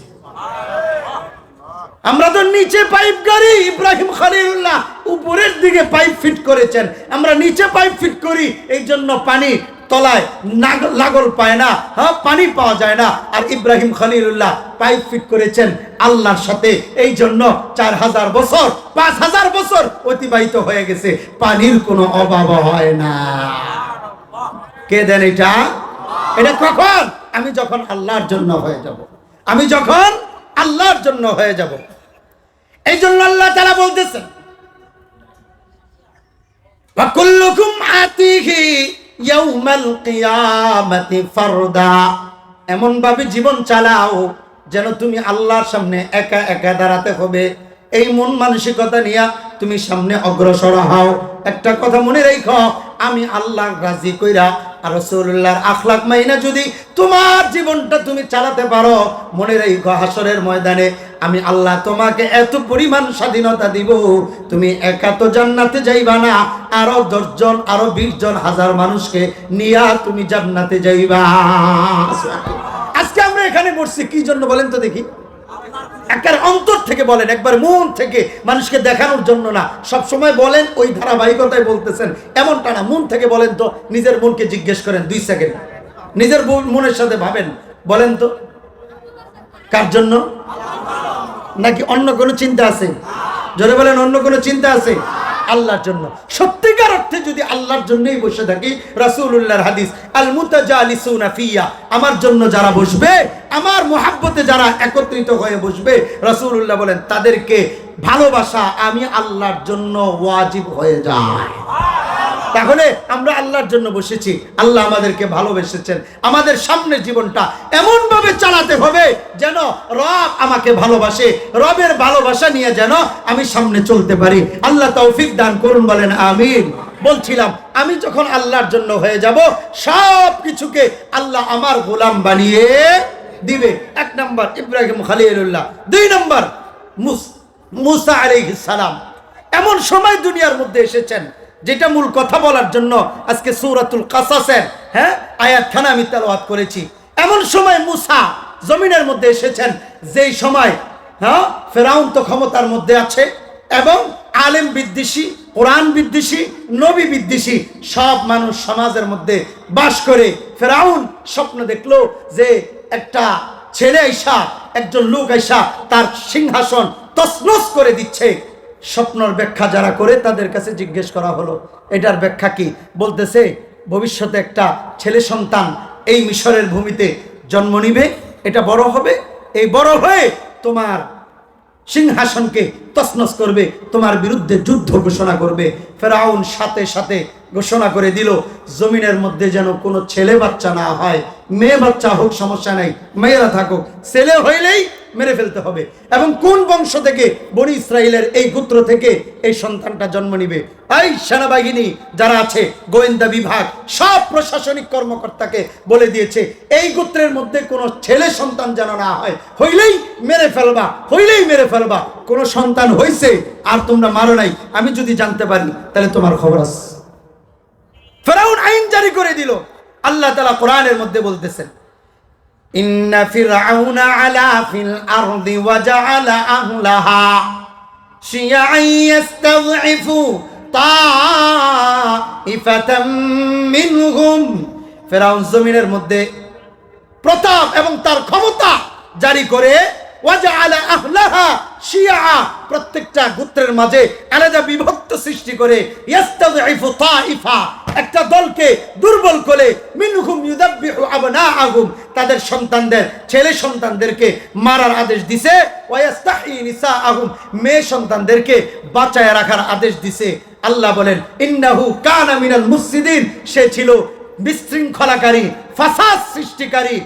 আমরা তো নিচে পাইপ গাড়ি, ইব্রাহিম খলিলুল্লাহ উপরের দিকে পাইপ ফিট করেছেন। আমরা নিচে পাইপ ফিট করি, এই জন্য পানি তলায় লাগল পায় না, হ্যাঁ পানি পাওয়া যায় না। আর ইব্রাহিম খলিলুল্লাহ পাইপ ফিট করেছেন আল্লাহর সাথে, এই জন্য 4000 বছর, 5000 বছর অতিবাহিত হয়ে গেছে, পানির কোনো অভাব হয় না। কে দেন এটা? এটা কখন? আমি যখন আল্লাহর জন্য হয়ে যাব, আমি যখন আল্লাহর জন্য হয়ে যাব। এই জন্য আল্লাহ তাআলা বলতেছেন, ওয়া কুল্লুকুম আতিহি ইয়াউমাল কিয়ামাতি ফারদা। এমন ভাবে জীবন চালাও যেন তুমি আল্লাহর সামনে একা একা দাঁড়াতে হবে। এই মন মানসিকতা নিয়ে তুমি সামনে অগ্রসর হও। একটা কথা মনে রাখো, আমি আল্লাহর রাজি কইরা আর রাসূলুল্লাহর আখলাক মাইনা যদি তোমার জীবনটা তুমি চালাতে পারো, মনে রাখো হাসরের ময়দানে আমি আল্লাহ তোমাকে এত পরিমাণ স্বাধীনতা দিব, তুমি একা তো জান্নাতে যাইবা না, আরো 10 জন, আরো 20 জন, 1000 মানুষকে নিয়া তুমি জান্নাতে যাইবা। আজকে আমরা এখানে বসছি কি জন্য বলেন তো দেখি? একবার অন্তর থেকে বলেন, একবার মন থেকে, মানুষকে দেখানোর জন্য না। সব সময় বলেন ওই ধারাবাহিকতায় বলতেছেন এমনটা না, মন থেকে বলেন তো। নিজের মনকে জিজ্ঞেস করেন 2 সেকেন্ড, নিজের মনের সাথে ভাবেন, বলেন তো কার জন্য? নাকি অন্য কোনো চিন্তা আছে? জোরে বলেন, অন্য কোনো চিন্তা আছে? আল্লাহর জন্য। সত্যিকার অর্থে যদি আল্লাহর জন্যই বসে থাকি, রাসূলুল্লাহর হাদিস, আল মুতাজালিসুনা ফিয়া, আমার জন্য যারা বসবে, আমার মুহাব্বতে যারা একত্রিত হয়ে বসবে, রাসূলুল্লাহ বলেন তাদেরকে ভালোবাসা আমি আল্লাহর জন্য ওয়াজিব হয়ে যায়। তাহলে আমরা আল্লাহর জন্য বসেছি, আল্লাহ আমাদেরকে ভালোবেসেছেন। আমাদের সামনের জীবনটা এমন ভাবে চালাতে হবে যেন রব আমাকে ভালোবাসে, রবের ভালোবাসা নিয়ে যেন আমি সামনে চলতে পারি। আল্লাহ তৌফিক দান করুন, বলেন আমিন। বলছিলাম আমি যখন আল্লাহর জন্য হয়ে যাব সব কিছুকে আল্লাহ আমার গোলাম বানিয়ে দিবে। 1 নম্বর ইব্রাহিম খলিলুল্লাহ, 2 নম্বর মুসা আলাইহিস সালাম এমন সময় দুনিয়ার মধ্যে এসেছেন যেটা মূল কথা বলার জন্য আজকে সূরাতুল কাসাসের আয়াতখানা আমি তেলাওয়াত করেছি। এমন সময় মুসা জমিনের মধ্যে এসেছেন যেই সময় ফেরাউন তো ক্ষমতার মধ্যে আছে এবং আলেম বিদ্বেষী, কোরআন বিদ্বেষী, নবী বিদ্বেষী সব মানুষ সমাজের মধ্যে বাস করে। ফেরাউন স্বপ্ন দেখলো যে একটা ছেলে আইসা, একজন লোক আইসা তার সিংহাসন তছনছ করে দিচ্ছে। স্বপ্নর ব্যাখ্যা যারা করে তাদের কাছে জিজ্ঞেস করা হলো এটার ব্যাখ্যা কি? বলতেছে ভবিষ্যতে একটা ছেলে সন্তান এই মিশরের ভূমিতে জন্ম নিবে, এটা বড় হবে, এই বড় হয়ে তোমার সিংহাসনকে তছনছ করবে, তোমার বিরুদ্ধে যুদ্ধ ঘোষণা করবে। ফেরাউন সাথে সাথে ঘোষণা করে দিল জমিনের মধ্যে যেন কোনো ছেলে বাচ্চা না হয়, মেয়ে বাচ্চা হোক সমস্যা নাই, মেয়েরা থাকুক, ছেলে হইলেই মেরে ফেলতে হবে। এবং কোন বংশ থেকে? বনি ইসরাইলের এই গোত্র থেকে এই সন্তানটা জন্ম নিবে। এই সেনাবাহিনী যারা আছে, গোয়েন্দা বিভাগ, সব প্রশাসনিক কর্মকর্তাকে বলে দিয়েছে এই গোত্রের মধ্যে কোনো ছেলে সন্তান যেন না হয়, হইলেই মেরে ফেলবা, হইলেই মেরে ফেলবা। কোনো সন্তান হইছে আর তোমরা মারো নাই, আমি যদি জানতে পারি তাহলে তোমার খবর আছে। ফেরাউন আইন জারি করে দিল। আল্লাহ তাআলা কোরআনের মধ্যে বলতেছেন ইন্না ফিরআউনা আলা ফিল আরদি ওয়া জাআলা আহলাহা শিয়া'আন ইস্তাযইফু তা'iফাতাম মিনহুম। ফেরাউন জমিনের মধ্যে প্রতাপ এবং তার ক্ষমতা জারি করে ওয়া জাআলা আহলাহা শিয়া, প্রত্যেকটা গোত্রের মাঝে আলাদা বিভক্ত সৃষ্টি করে ইস্তাযইফু তা'iফা, একটা দলকে দুর্বল করে মিনহুম ইউযাব্বিহু আবনাআহুম, তাদের সন্তানদের, ছেলে সন্তানদেরকে মারার আদেশ দিছে। ওয়া ইস্তাহয়ী নিসাআহুম, মেয়ে সন্তানদেরকে বাঁচায় রাখার আদেশ দিছে। আল্লাহ বলেন ইন্নাহু কানা মিনাল মুফসিদিন, সে ছিল বিশৃঙ্খলাকারী, ফাসাদ সৃষ্টিকারী,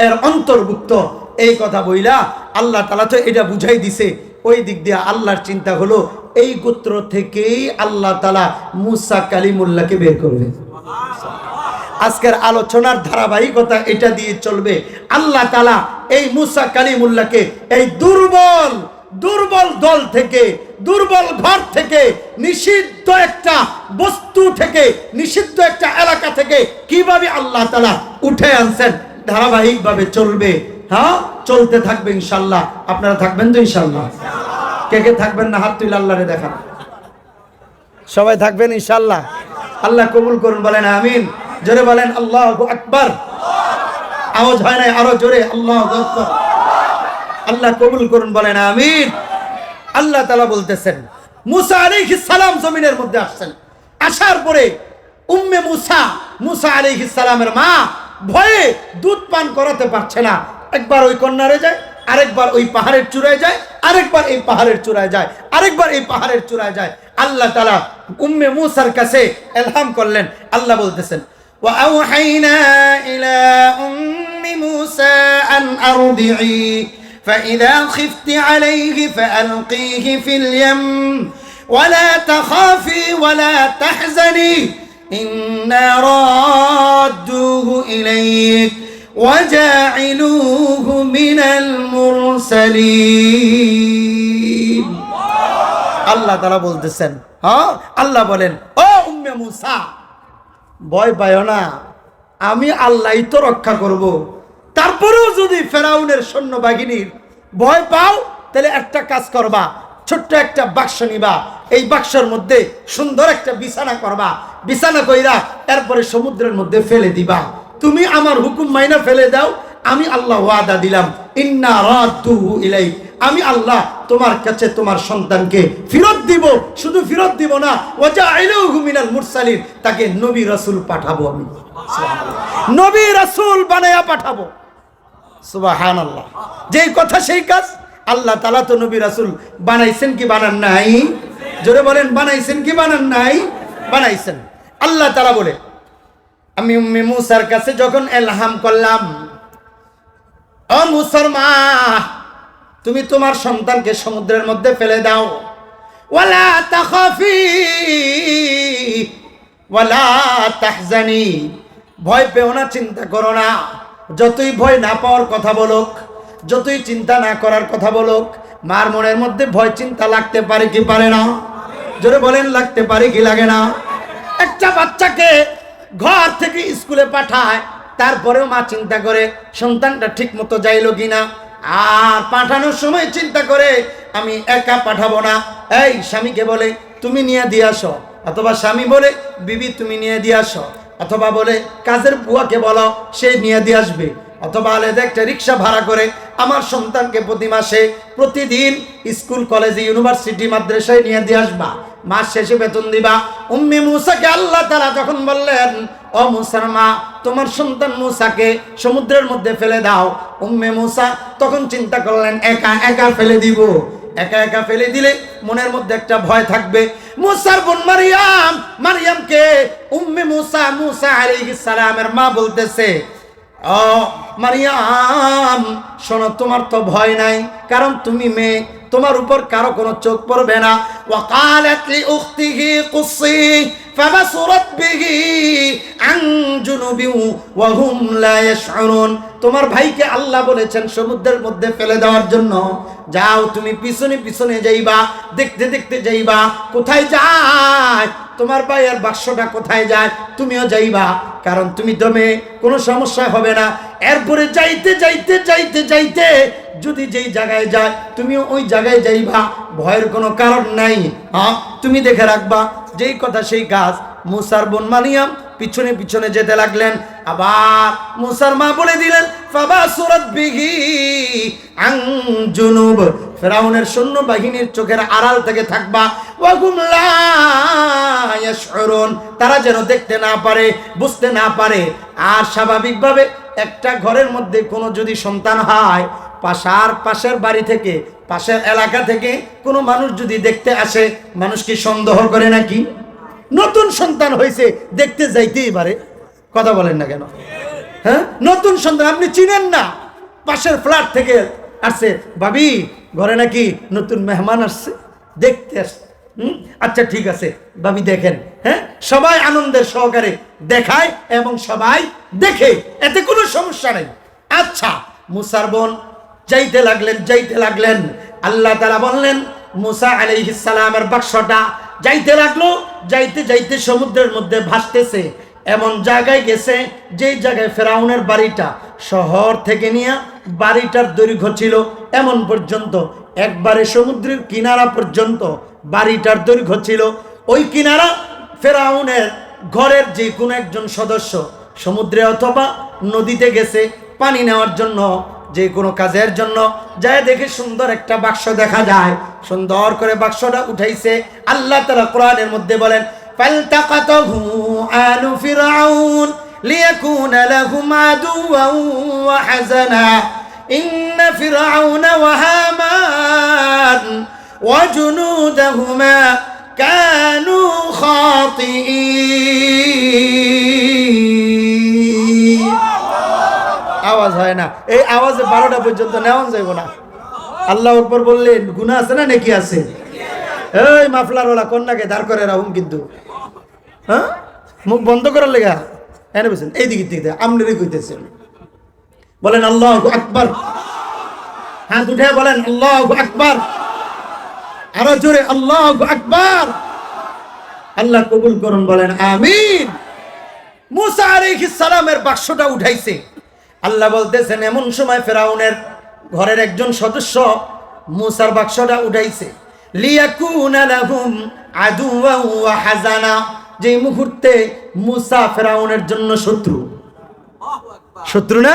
এর অন্তর্ভুক্ত। এই কথা বইলা আল্লাহ তাআলা তো এটা বুঝাই দিছে। ওই দিক দিয়ে আল্লাহর চিন্তা হলো এই গোত্র থেকেই আল্লাহ তাআলা মুসা কালিমুল্লাহকে বের করবে। আজকের আলোচনার ধারাবাহিকতা এটা দিয়ে চলবে। আল্লাহ তাআলা এই মুসা কালিমুল্লাহকে এই দুর্বল দল থেকে, দুর্বল ঘর থেকে, নিষিদ্ধ একটা বস্তু থেকে, নিষিদ্ধ একটা এলাকা থেকে কিভাবে আল্লাহ তাআলা উঠে আনছেন, ধারাবাহিকভাবে চলবে। চলতে থাকবে ইনশাআল্লাহ। আপনারা থাকবেন তো ইনশাআল্লাহ? কে কে থাকবেন না হাত তুলে আল্লাহরে দেখান। সবাই থাকবেন ইনশাআল্লাহ? আল্লাহ কবুল করুন, বলেন আমিন। জোরে বলেন আল্লাহু আকবার। আওয়াজ হয় না, আরো জোরে আল্লাহু আকবার। আল্লাহ কবুল করুন, বলেন আমিন। আল্লাহ তাআলা বলতেছেন মুসা আলাইহিস সালাম জমিনের মধ্যে আসছেন। আসার পরে উম্মে মুসা আলাইহিস সালামের মা ভয়ে দুধ পান করাতে পারছে না। একবার ওই কন্যারে যায়, আরেকবার ওই পাহাড়ের চূড়ায় যায়, আরেকবার এই পাহাড়ের চূড়ায় যায়, আরেকবার এই পাহাড়ের চূড়ায় যায়। আল্লাহ তাআলা উম্মে মুসার কাছে ইলহাম করলেন। আল্লাহ বলতেছেন ওয়া আওহাইনা ইলা উম্মি মুসা আন আরদি'i فإذا خفت عليه فألقيه في اليم ولا تخافي ولا تحزني إنا رادوه إليك وجاعلوه من المرسلين। আল্লাহ তাআলা বলতেছেন, আল্লাহ বলেন ও উম্মে মুসা, ভয় পায়ো না, আমি আল্লাহই তো রক্ষা করব। তারপরেও যদি ফেরাউনের সৈন্যবাহিনীর ভয় পাও তাহলে একটা কাজ করবা, ছোট্ট একটা বাক্স নিবা, এই বাক্সের মধ্যে সুন্দর একটা বিছানা করবা, বিছানা কইরা এরপরে সমুদ্রের মধ্যে ফেলে দিবা। তুমি আমার হুকুম মাইনা ফেলে দাও, আমি আল্লাহ ওয়াদা দিলাম ইন্না রাদ্দুহু ইলাইক, আমি আল্লাহ তোমার কাছে তোমার সন্তানকে ফেরত দিব। শুধু ফেরত দিব না, ওয়াজাইলুহু মিনাল মুরসালিন, তাকে নবী রাসূল পাঠাবো, আমি নবী রাসূল বানায়া পাঠাবো। সুবহানাল্লাহ। যেই কথা সেই কাজ। আল্লাহ তাআলা তো নবী রাসূল বানাইছেন কি বানান নাই? জোরে বলেন বানাইছেন কি বানান নাই? বানাইছেন। আল্লাহ তাআলা বলে আমি উম্মে মুসার কাছে যখন ইলহাম করলাম, ও মুসার মা, তুমি তোমার সন্তানকে সমুদ্রের মধ্যে ফেলে দাও, ওয়ালা তাখাফি, ওয়ালা তাহজানি, ভয় পেও না, চিন্তা করো না। যতই ভয় না পাওয়ার কথা বলুক, যতই চিন্তা না করার কথা বলুক, মার মনের মধ্যে ভয় চিন্তা লাগতে পারে কি পারে না? জোরে বলেন, লাগতে পারে কি লাগে না? একটা বাচ্চাকে ঘর থেকে স্কুলে পাঠায়, তারপরেও মা চিন্তা করে সন্তানটা ঠিক মতো যাইলো কিনা। আর পাঠানোর সময় চিন্তা করে আমি একা পাঠাবো না, এই স্বামীকে বলে তুমি নিয়ে দিয়ে আসো, অথবা স্বামী বলে বিবি তুমি নিয়ে দিয়ে আসো, অথবা বলে কাজের বুয়াকে বলো সে নিয়ে দিয়ে আসবে, অথবা আলাদা একটা রিক্সা ভাড়া করে আমার সন্তানকে প্রতি মাসে প্রতিদিন স্কুল কলেজে ইউনিভার্সিটি মাদ্রাসায় নিয়ে দিয়ে আসবা, মাস শেষে বেতন দিবা। উম্মে মুসাকে আল্লাহ তাআলা যখন বললেন ও মুসার মা তোমার সন্তান মুসাকে সমুদ্রের মধ্যে ফেলে দাও, উম্মে মুসা তখন চিন্তা করলেন একা একা ফেলে দিব। একা একা ফেলে দিলে মনের মধ্যে একটা ভয় থাকবে। মুসার বোন মারিয়াম, মারিয়ামকে উম্মে মুসা, মুসা আলাইহিস সালামের মা বলতেছে, ও মারিয়াম শোনো, তোমার তো ভয় নাই, কারণ তুমি মেয়ে, তোমার উপর কারো কোনো চোখ পড়বে না। ওয়াকালাত লি উখতিহি কুসি ফাবাসুরাত বিহি আন জুনুবি ওয়া হুম লা ইয়াশউরুন, তোমার ভাইকে আল্লাহ বলেছেন সমুদ্রের মধ্যে ফেলে দেওয়ার জন্য, যাও তুমি পিছনে পিছনে যাইবা, দেখতে দেখতে যাইবা কোথায় যায় তোমার ভাইয়ের বাক্সটা, কোথায় যায় তুমিও যাইবা, কারণ তুমি তো মেয়ে, কোনো সমস্যা হবে না। এরপরে যাইতে যাইতে যাইতে যাইতে যদি যেই জায়গায় যায় তুমিও ওই জায়গায় যাইবা, ভয়ের কোনো কারণ নাই। হ্যাঁ, তুমি দেখে রাখবা যেই কথা সেই কাজ। মুসার বোন মারিয়াম পিছনে পিছনে যেতে লাগলেন। আবার মুসার মা বলে দিলেন ফাবাসুরাত বিহি আন জুনুব, ফেরাউনের সৈন্য বাহিনীর চোখের আড়াল থেকে থাকবা। ওয়া হুম লা ইয়াশউরুন, তারা যেন দেখতে না পারে, বুঝতে না পারে। আর স্বাভাবিকভাবে একটা ঘরের মধ্যে কোনো যদি সন্তান হয়, পাশের বাড়ি থেকে, পাশের এলাকা থেকে কোনো মানুষ যদি দেখতে আসে, মানুষ কি সন্দেহ করে নাকি? নতুন সন্তান হয়েছে, দেখতে যাইতেই পারে। কথা বলেন না কেন? হ্যাঁ, নতুন সন্তান আপনি চিনেন না, পাশের ফ্ল্যাট থেকে আসছে, ভাবি ঘরে নাকি নতুন মেহমান আসছে, দেখতে আসছে। আচ্ছা ঠিক আছে ভাবি দেখেন। হ্যাঁ, সবাই আনন্দের সহকারে দেখায় এবং সবাই দেখে, এতে কোনো সমস্যা নেই। আচ্ছা, মুসার বোন যাইতে লাগলেন। আল্লাহ তাআলা বললেন মুসা আলাইহিস সালামের বাক্সটা যাইতে লাগলো, যাইতে যাইতে সমুদ্রের মধ্যে ভাসতেছে। এমন জায়গায় গেছে যেই জায়গায় ফেরাউনের বাড়িটা, শহর থেকে নিয়ে বাড়িটার দৈর্ঘ্য ছিল এমন পর্যন্ত, একবারে সমুদ্রের কিনারা পর্যন্ত বাড়িটার দৈর্ঘ্য ছিল। ওই কিনারা ফেরাউনের ঘরের যে কোনো একজন সদস্য সমুদ্রে অথবা নদীতে গেছে পানি নেওয়ার জন্য, যে কোনো কাজের জন্য, যায় দেখে সুন্দর একটা বাক্স দেখা যায়, সুন্দর করে বাক্সটা উঠাইছে। আল্লাহ তাআলা কোরআনের মধ্যে বলেন ফালতাকাতাহু আলু ফিরআউন লিয়াকুনা লাহুম আদুওয়ান ওয়া হাযানা ইন্না ফিরআউনা ওয়া হামান ওয়া জুনুদাহুমা কানু খাতিঈন। আওয়াজ হয় না, এই আওয়াজে 12টা পর্যন্ত নেওয়া যাইব না। আল্লাহু আকবার বললেন গুনাহ আছে না নেকি আছে? এই মাফলারওয়ালা কন্যাকে দাঁড় করে রাখুন কিন্তু। হ্যাঁ, মুখ বন্ধ করার লেগা এনে বসেন, এই দিকে দিকে আমনেরই কইতেছেন। বলেন আল্লাহু আকবার, হাত উঠে বলেন আল্লাহু আকবার, আরো জোরে আল্লাহু আকবার। আল্লাহ কবুল করুন, বলেন আমিন। মুসা আলাইহিস সালামের বাক্সটা উঠাইছে। আল্লাহ বলতেছেন এমন সময় ফেরাউনের ঘরের একজন সদস্য মুসার বাক্সটা উঠাইছে। লিয়াকুনা লাহুম আদুওয়ান ওয়া হাযানা, যে মুহূর্তে মুসা ফেরাউনের জন্য শত্রু। শত্রু না?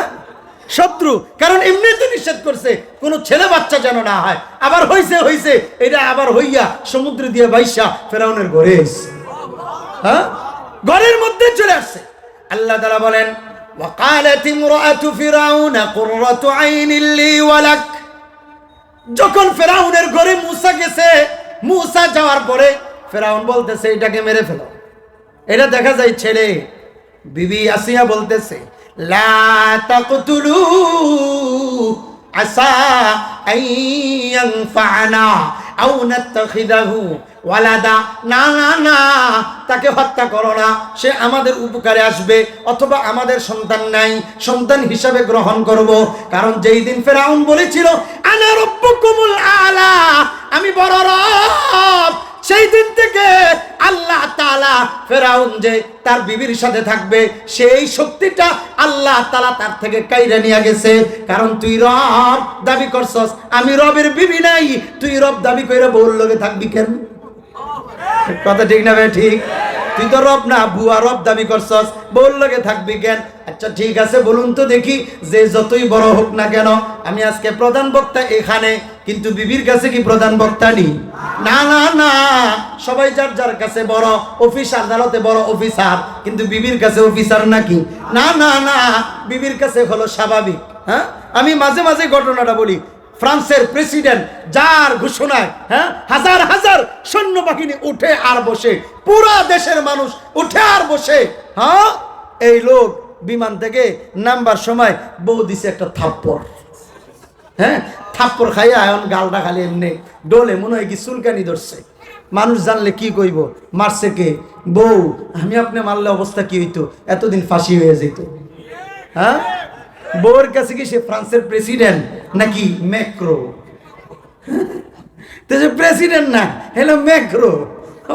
শত্রু, কারণ এমনি তো নিষেধ করছে কোনো ছেলে বাচ্চা যেন না হয়। আবার হইছে এটা আবার হইয়া সমুদ্র দিয়ে বাইসা ফেরাউনের ঘরে এসে, হ্যাঁ, ঘরের মধ্যে চলে আসছে। আল্লাহ তাআলা বলেন ওয়াকালাত ইমরাতু ফিরাউনা কুররাতু আইনিন লি ওয়া লাক, যখন ফেরাউনের ঘরে মুসা গেছে, মুসা যাওয়ার পরে ফেরাউন বলতেছে এটাকে মেরে ফেলো। এটা দেখা যায় ছেলে। বিবি আসিয়া বলতেছে লা তাকতুলু আসা আইয়ানফা'না আও নাত্তাখিযাহু ওয়ালাদা, না না না, তাকে হত্যা করো না, সে আমাদের উপকারে আসবে, অথবা আমাদের সন্তান নাই, সন্তান হিসাবে গ্রহণ করব। কারণ যেই দিন ফেরাউন বলেছিল আনা রাব্বুকুমুল আলা, আমি বড় রব, সেই দিন থেকে আল্লাহ তাআলা ফেরাউন যে তার বিবির সাথে থাকবে সেই শক্তিটা আল্লাহ তাআলা তার থেকে কাইরা নিয়ে গেছে। কারণ তুই রব দাবি করছস, আমি রবের বিবি নাই, তুই রব দাবি কইরা বউর লগে থাকবি কেন? কথা ঠিক না ভাই? ঠিক। তুই তো রব না, বুয়া রব দাবি করছস, বউর লগে থাকবি কেন? আচ্ছা ঠিক আছে, বলুন তো দেখি, যে যতই বড় হোক না কেন, আমি আজকে প্রধান বক্তা এখানে, কিন্তু বিবির কাছে কি প্রধান বক্তা নি? না না না, সবাই যার যার কাছে বড়, অফিস আদালতে বড় অফিসার, কিন্তু বিবির কাছে অফিসার নাকি? না না না, বিবির কাছে হলো স্বাভাবিক। হ্যাঁ, আমি মাঝে মাঝে ঘটনাটা বলি। ফ্রান্সের প্রেসিডেন্ট যার ঘোষণায় হাজার হাজার সৈন্যবাহিনী উঠে আর বসে, পুরা দেশের মানুষ উঠে আর বসে, এই লোক বিমান থেকে নামবার সময় বউ দিছে একটা থাপ্পড়। থাপ্পড় খাইয়া এখন গালটা খালি এমনি ডোলে, মনে হয় কি চুলকানি ধরছে। মানুষ জানলে কি কইব, মারছে কে? বউ। আমি আপনি মারলে অবস্থা কি হইতো? এতদিন ফাঁসি হয়ে যেত। বউর কাছে কি সে ফ্রান্সের প্রেসিডেন্ট নাকি ম্যাক্রো? তো যে প্রেসিডেন্ট না, হ্যালো ম্যাক্রো।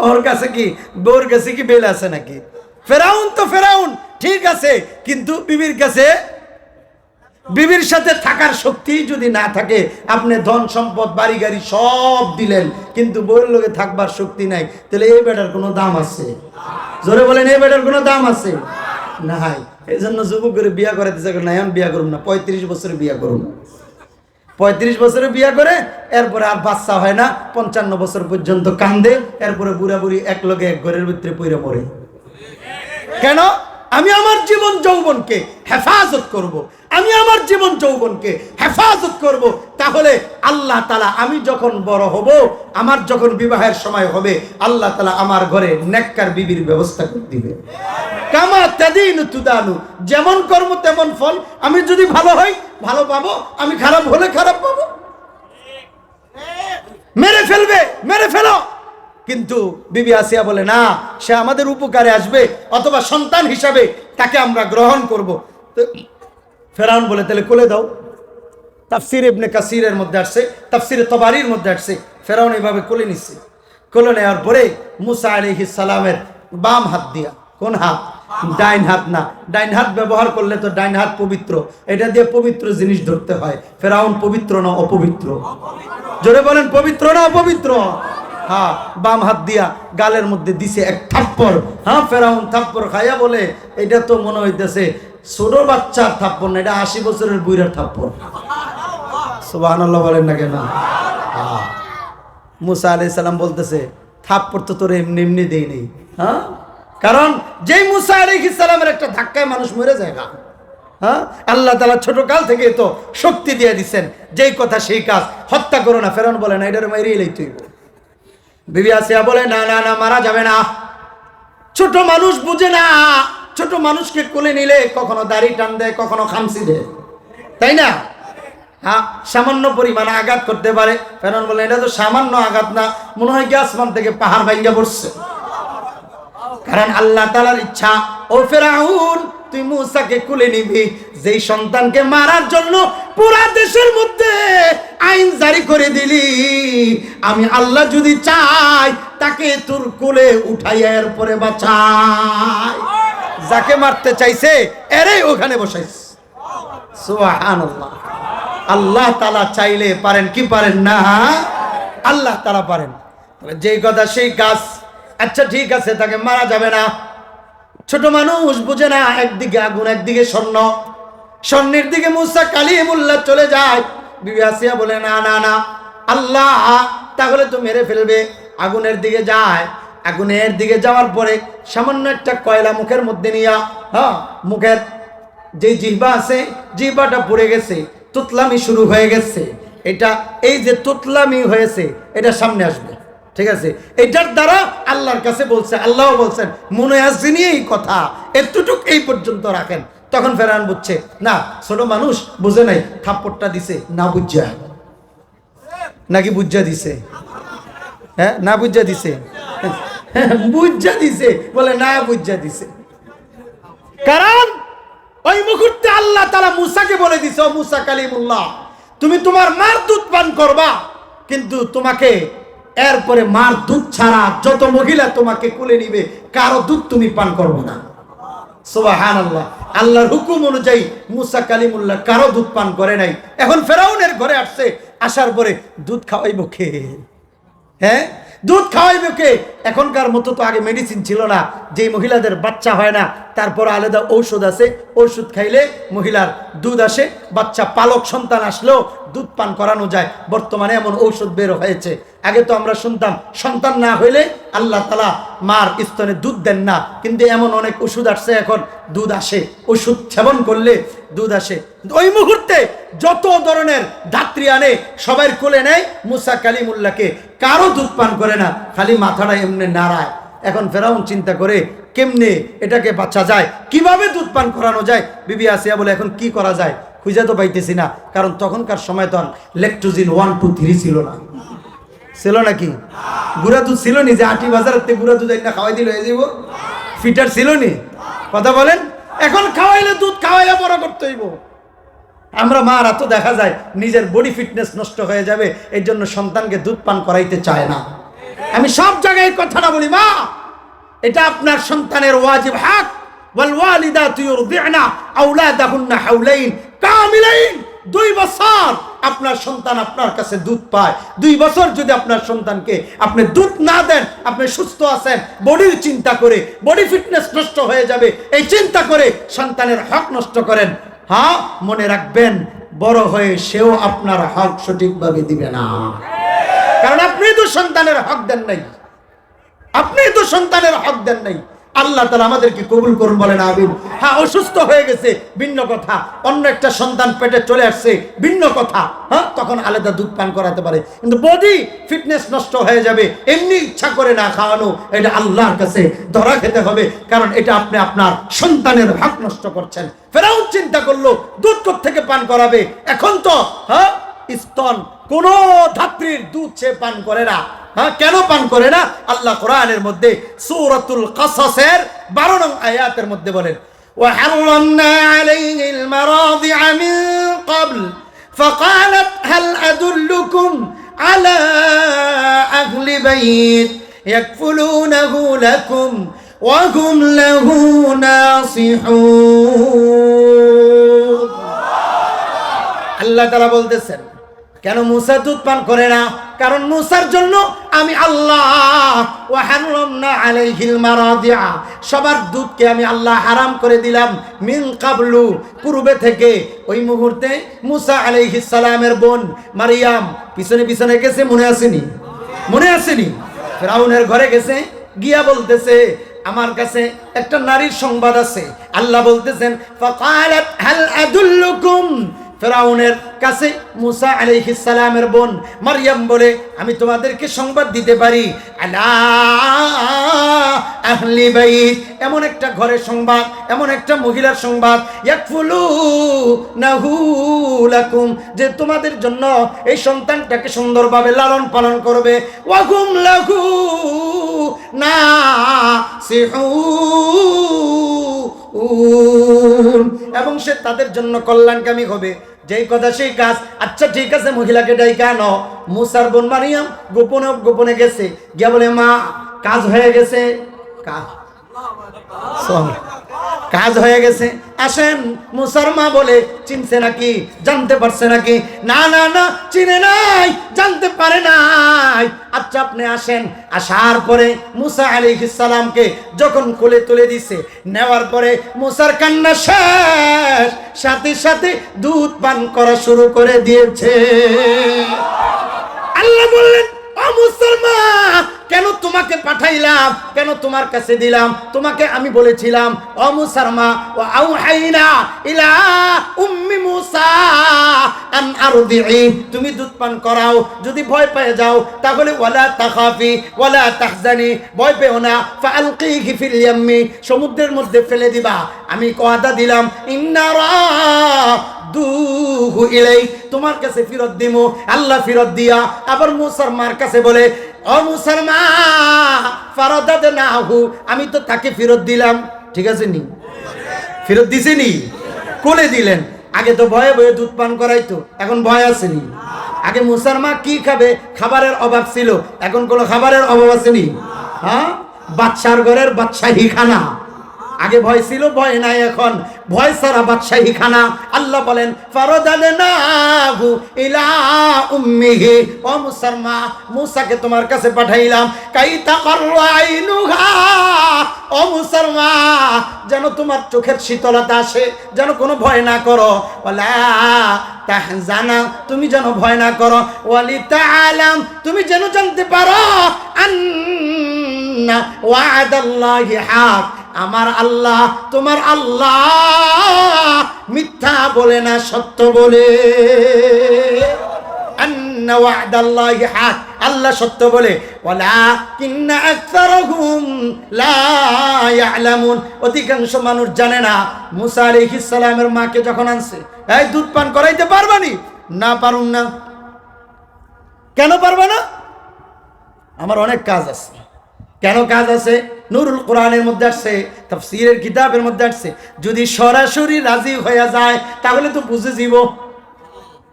ওর কাছে কি, বউর কাছে কি বেল আছে নাকি? ফেরাউন তো ফেরাউন, ঠিক আছে, কিন্তু বিবির কাছে, বিবির সাথে থাকার শক্তি যদি না থাকে, আপনি ধন সম্পদ বাড়ি গাড়ি সব দিলেন, কিন্তু বউর লগে থাকবার শক্তি নাই, তাহলে এই বেটার কোনো দাম আছে? জোরে বলেন, এই বেটার কোনো দাম আছে? নাই। এই জন্য যুবক করে বিয়া করাতে চাই না, এখন বিয়া করুন না, 35 বছরে বিয়া করুন। 35 বছরে বিয়া করে এরপরে আর বাচ্চা হয় না, 55 বছর পর্যন্ত কান্দে, এরপরে বুড়া বুড়ি এক লগে এক ঘরের ভিতরে পইরা পড়ে। কেন? আমি আমার জীবন যৌবনকে হেফাজত করব, আমি আমার জীবন যৌবনকে হেফাজত করব, তাহলে আল্লাহ তাআলা আমি যখন বড় হব, আমার যখন বিবাহের সময় হবে, আল্লাহ তাআলা আমার ঘরে নেককার বিবির ব্যবস্থা করে দিবে। কামা তাদিনু তুদানু, যেমন কর্ম তেমন ফল। আমি যদি ভালো হই ভালো পাবো, আমি খারাপ হলে খারাপ পাবো। মেরে ফেলবে, মেরে ফেলো, কিন্তু বিবি আসিয়া বলে না, সে আমাদের উপকারে আসবে, অথবা সন্তান হিসাবে তাকে আমরা গ্রহণ করব। তো ফেরাউন বলে তাহলে কোলে দাও। তাফসির ইবনে কাসিরের মধ্যে আসছে, তাফসিরে তবারির মধ্যে আসছে, ফেরাউন এইভাবে কোলে নিচ্ছে। কোলে নেওয়ার পরে মুসা আলাইহিস সালামের বাম হাত দিয়া, কোন হাত? ডাইন হাত না, ডাইন হাত ব্যবহার করলে তো ডাইন হাত পবিত্র, এটা দিয়ে পবিত্র জিনিস ধরতে হয়। ফেরাউন পবিত্র না অপবিত্র? জোরে বলেন, পবিত্র না অপবিত্র? হ্যাঁ, বাম হাত দিয়া গালের মধ্যে দিছে এক থাপ্পড়। ফেরাউন থাপ্পড় খাইয়া বলে, এটা তো মনে হইতেছে ছোট বাচ্চার থাপ্পড় না, এটা 80 বছরের বুইড়ার থাপ্পড়। সুবহানাল্লাহ বলেন না কেন? মুসা আলাইহিস সালাম বলতেছে, থাপ্পড় তো তোর এমনি এমনি দেই নেই। কারণ যেই মুসা আলাইহিস সালামের একটা ধাক্কায় মানুষ মরে যায় না। আল্লাহ তাআলা ছোট কাল থেকে তো শক্তি দিয়ে দিচ্ছেন, যেই কথা সেই কাজ। হত্যা করো না। ফেরাউন বলে না, এটার মাইরেই লইতে হইব। বিবি আসিয়া বলে না না না, মারা যাবে না। ছোট মানুষ বুঝে না, ছোট মানুষকে কোলে নিলে কখনো দাড়ি টান দেয়, কখনো খামসি দেয়, তাই না? সামান্য পরিমাণ আঘাত করতে পারে। ফেরাউন বলে এটা তো সামান্য আঘাত না, মনে হয় কি আসমান থেকে পাহাড় ভাঙ্গা পড়ছে। কারণ আল্লাহ তাআলার ইচ্ছা, ও ফেরাউন তুই মুসাকে কোলে নিবি, যেই সন্তানকে মারার জন্য পুরা দেশের মধ্যে আইন জারি করে দিলি, আমি আল্লাহ যদি চাই তাকে তোর কোলে উঠাইয়া এরপরে বাঁচাই। যাকে মারতে চাইছে এরে ওখানে বসাইছে। সুবহানাল্লাহ। আল্লাহ তাআলা চাইলে পারেন কি পারেন না? আল্লাহ তাআলা পারেন। যেই কথা সেই কাজ। আচ্ছা ঠিক আছে, তাকে মারা যাবে না। ছোট মানুষ বুঝে না, একদিকে আগুন একদিকে স্বর্ণ, স্বর্ণের দিকে মুসা কালিমুল্লাহ চলে যায়। বিবি আসিয়া বলে না না না, আল্লাহ তাহলে তো মেরে ফেলবে। আগুনের দিকে যায়, আগুনের দিকে যাওয়ার পরে সামান্য একটা কয়লা মুখের মধ্যে নিয়া, মুখের যে জিহ্বা আছে জিহ্বাটা পড়ে গেছে, তুতলামি শুরু হয়ে গেছে। এটা এই যে তুতলামি হয়েছে, এটা সামনে আসবে, ঠিক আছে? এটার দ্বারা আল্লাহর কাছে বলছে, আল্লাহ বলছেন মনে আসেনি এই কথা, এতটুক এই পর্যন্ত রাখেন, তখন ফেরাউন বুঝছে না, ছোট মানুষ বুঝে নাই, থাপ্পড়টা দিছে না বুঝা, নাকি বুঝা দিছে? হ্যাঁ, না বুঝা দিছে, বুঝা দিছে, বলে না বুঝা দিছে। কারণ ওই মুহূর্তে আল্লাহ তাআলা মূসাকে বলে দিছে, ও মূসা কালিমুল্লাহ, তুমি তোমার মার দুধ পান করবা, কিন্তু তোমাকে এরপরে মার দুধ ছাড়া যত মহিলা তোমাকে কোলে নিবে কারো দুধ তুমি পান করবে না। সুবহানাল্লাহ। আল্লাহর হুকুম অনুযায়ী মূসা কালিমুল্লাহ কারো দুধ পান করে নাই। এখন ফেরাউনের ঘরে আসছে, আসার পরে দুধ খাওয়াইব কে? হ্যাঁ, দুধ খাওয়াইবে কে? এখনকার মতো তো আগে মেডিসিন ছিল না, যেই মহিলাদের বাচ্চা হয় না তারপর আলাদা ঔষধ আছে, ওষুধ খাইলে মহিলার দুধ আসে, বাচ্চা পালক সন্তান আসলেও দুধ পান করানো যায়। বর্তমানে এমন ঔষধ বের হয়েছে। আগে তো আমরা শুনতাম সন্তান না হইলে আল্লাহ তাআলা মার স্তনে দুধ দেন না, কিন্তু এমন অনেক ওষুধ আসছে, এখন দুধ আসে, ওষুধ সেবন করলে দুধ আসে। ওই মুহূর্তে যত ধরনের ধাত্রী আনে সবাই কোলে নেয়, মূসা কালিমুল্লাহকে কারো দুধ পান করে না, খালি মাথাটা এমনি নাড়ায়। এখন ফেরাউন চিন্তা করে কেমনে এটাকে বাঁচা যায়, কিভাবে দুধ পান করানো যায়। বিবি আসিয়া বলে এখন কি করা যায়, খুঁজে তো পাইতেছি না, কারণ তখনকার সময় তো ল্যাকটোজিন 1, 2, 3 ছিল না, ছিল নাকি? গুঁড়া দুধ ছিল নি যে আটি বাজারের থেকে গুঁড়া দুধ একটা খাওয়াই দিল হয়ে যাব? ফিটার ছিল নি? কথা বলেন। এখন খাওয়াইলে দুধ খাওয়াইলে বড় করতে হইব। আমরা মারা তো দেখা যায় নিজের বডি ফিটনেস নষ্ট হয়ে যাবে, এই জন্য সন্তানকে দুধ পান করাইতে চায় না। আমি সব জায়গায় কথাটা বলি, মা এটা আপনার সন্তানের ওয়াজিব হক। ওয়াল ওয়ালিদাতু ইউরদি'না আওলাদাহুন্না হাওলাইন কামিলাইন। 2 বছর আপনার সন্তান আপনার কাছে দুধ পায়। 2 বছর যদি আপনার সন্তানকে আপনি দুধ না দেন, আপনি সুস্থ আছেন, বডির চিন্তা করে, বডি ফিটনেস নষ্ট হয়ে যাবে এই চিন্তা করে সন্তানের হক নষ্ট করেন, হ্যাঁ মনে রাখবেন বড় হয়ে সেও আপনার হক সঠিকভাবে দিবে না। কারণ আপনি তো সন্তানের হক দেন নাই, আপনি তো সন্তানের হক দেন নাই। আল্লাহ তাআলা আমাদেরকে কবুল করুন, বলেন আমিন। হ্যাঁ, অসুস্থ হয়ে গেছে ভিন্ন কথা, অন্য একটা সন্তান পেটে চলে আসছে ভিন্ন কথা, হ্যাঁ তখন আলাদা দুধ পান করাতে পারে, কিন্তু বডি ফিটনেস নষ্ট হয়ে যাবে এমনি ইচ্ছা করে না খাওয়ানো, এটা আল্লাহর কাছে ধরা খেতে হবে, কারণ এটা আপনি আপনার সন্তানের হক নষ্ট করছেন। ফেরাউন চিন্তা করলো দুধ থেকে পান করাবে। এখন তো হ্যাঁ স্তন কোন ধাত্রীর দুধ সে পান করে না। হ্যাঁ, কেন পান করে না? আল্লাহ কোরআনের মধ্যে সূরাতুল কাসাসের 12 নং আয়াতের মধ্যে বলেন, ওয়া হারামনা আলাইহিল মারাদিআ মিন ক্বাবল ফাকালাত হাল আদুল্লুকুম আলা আহলি বাইত ইয়াকফুলুনাহু লাকুম ওয়া হুম লাহু নাসিহুন। আল্লাহ তাআলা বলতেছেন কেন মূসা দুধ পান করে না? কারণ মূসার জন্য আমি আল্লাহ ওয়া হারামনা আলাইহিল মারাদিআ, সবার দুধকে আমি আল্লাহ হারাম করে দিলাম, মিন কাবলু, পূর্বে থেকে। ওই মুহূর্তে মূসা আলাইহিস সালামের বোন মারিয়াম পিছনে পিছনে গেছে, মনে আসেনি? মনে আসেনি? ফিরআউনের ঘরে গেছে, গিয়া বলতেছে আমার কাছে একটা নারীর সংবাদ আছে। আল্লাহ বলতেছেন ফাকালাত হাল আদুল্লুকুম, ফেরাউনের কাছে মূসা আলাইহিস সালামের বোন মারইয়াম বলে আমি তোমাদেরকে সংবাদ দিতে পারি, আলা আহলি বাইত, এমন একটা ঘরের সংবাদ, এমন একটা মহিলার সংবাদ, ইয়াকফুলুনাহু লাকুম, যে তোমাদের জন্য এই সন্তানটাকে সুন্দরভাবে লালন পালন করবে, ওয়া হুম লাহু নাসিহুন, এবং সে তাদের জন্য কল্যাণকামী হবে। যেই কথা সেই কাজ। আচ্ছা ঠিক আছে, মহিলাকে ডাইকা আনো। মূসার বোন মারিয়াম গোপনে গোপনে গেছে, গিয়া বলে মা কাজ হয়ে গেছে, কাজ হয়ে গেছে, আসেন। মূসার মা বলে চিনছে নাকি, জানতে পারছে নাকি? না না না, চিনে নাই, জানতে পারে নাই। আচ্ছা আপনি আসেন। আসার পরে মূসা আলাইহিস সালামকে যখন কোলে তুলে দিছে, নেওয়ার পরে মূসার কান্না শেষ, সাথে সাথে দুধ পান করা শুরু করে দিয়েছে। আল্লাহ বললেন, ও মুসলমান কেন তোমাকে পাঠাইলাম, কেন তোমার কাছে দিলাম? তোমাকে আমি বলেছিলাম ও মুসার মা, ওয়া আউহাইনা ইলা উম্মি মুসা আন আরদিই, তুমি দুধ পান করাও। যদি ভয় পেয়ে যাও তাহলে ওয়ালা তাখাফি ওয়ালা তাহজানি, ভয় পেও না, ফাআলকিহি ফিল ইয়াম্মি, সমুদ্রের মধ্যে ফেলে দিবা। আমি ওয়াদা দিলাম ইন্নারা দুহু ইলাই, তোমার কাছে ফেরত দিমু। আল্লাহ ফেরত দিয়া আবার মুসার মার কাছে বলে ও মুসার মা, ফারাদাদনাহু, আমি তো তাকে ফেরত দিলাম। ঠিক আছে নি? ফেরত দিছে নি? কোলে দিলেন। আগে তো ভয়ে ভয়ে দুধ পান করাইতো, এখন ভয় আসেনি। আগে মুসার মা কি খাবে, খাবারের অভাব ছিল, এখন কোনো খাবারের অভাব আসেনি। হ্যাঁ, বাদশার ঘরের বাদশাহী খানা। আগে ভয় ছিল, ভয় নাই, এখন ভয় সারা বাদশাহী খানা। আল্লাহ বলেন ফারাদাদনাহু ইলা উম্মিহি, ও মুসার মা, মুসাকে তোমার কাছে পাঠাইলাম কাইতা কারআইনুহা, ও মুসার মা, যেন তোমার চোখের শীতলতা আসে, যেন কোনো ভয় না করো। ওয়ালা তাহজানা, তুমি যেন ভয় না করো। ওয়ালি তাআলাম, তুমি যেন জানতে পারো আন্না ওয়াদাল্লাহি হক, আমার আল্লাহ, তোমার আল্লাহ মিথ্যা বলে না, সত্য বলে। আন্না ওয়াদাল্লাহি হক, আল্লাহ সত্য বলে। ওয়ালাকিন্না আকসারহুম লা ইয়ালামুন, অধিকাংশ মানুষ জানে না। মুসা আলাইহিস সালামের মাকে যখন আনছে, এই দুধ পান করাইতে পারবানি? না, পারুম না। কেন পারবা না? আমার অনেক কাজ আছে। কেন কাজ আছে? নুরুল কোরআনের মধ্যে আসছে, তাফসীরের কিতাবের মধ্যে আসছে, যদি সরাসরি রাজি হয়ে যায় তাহলে তো বুঝে যাব।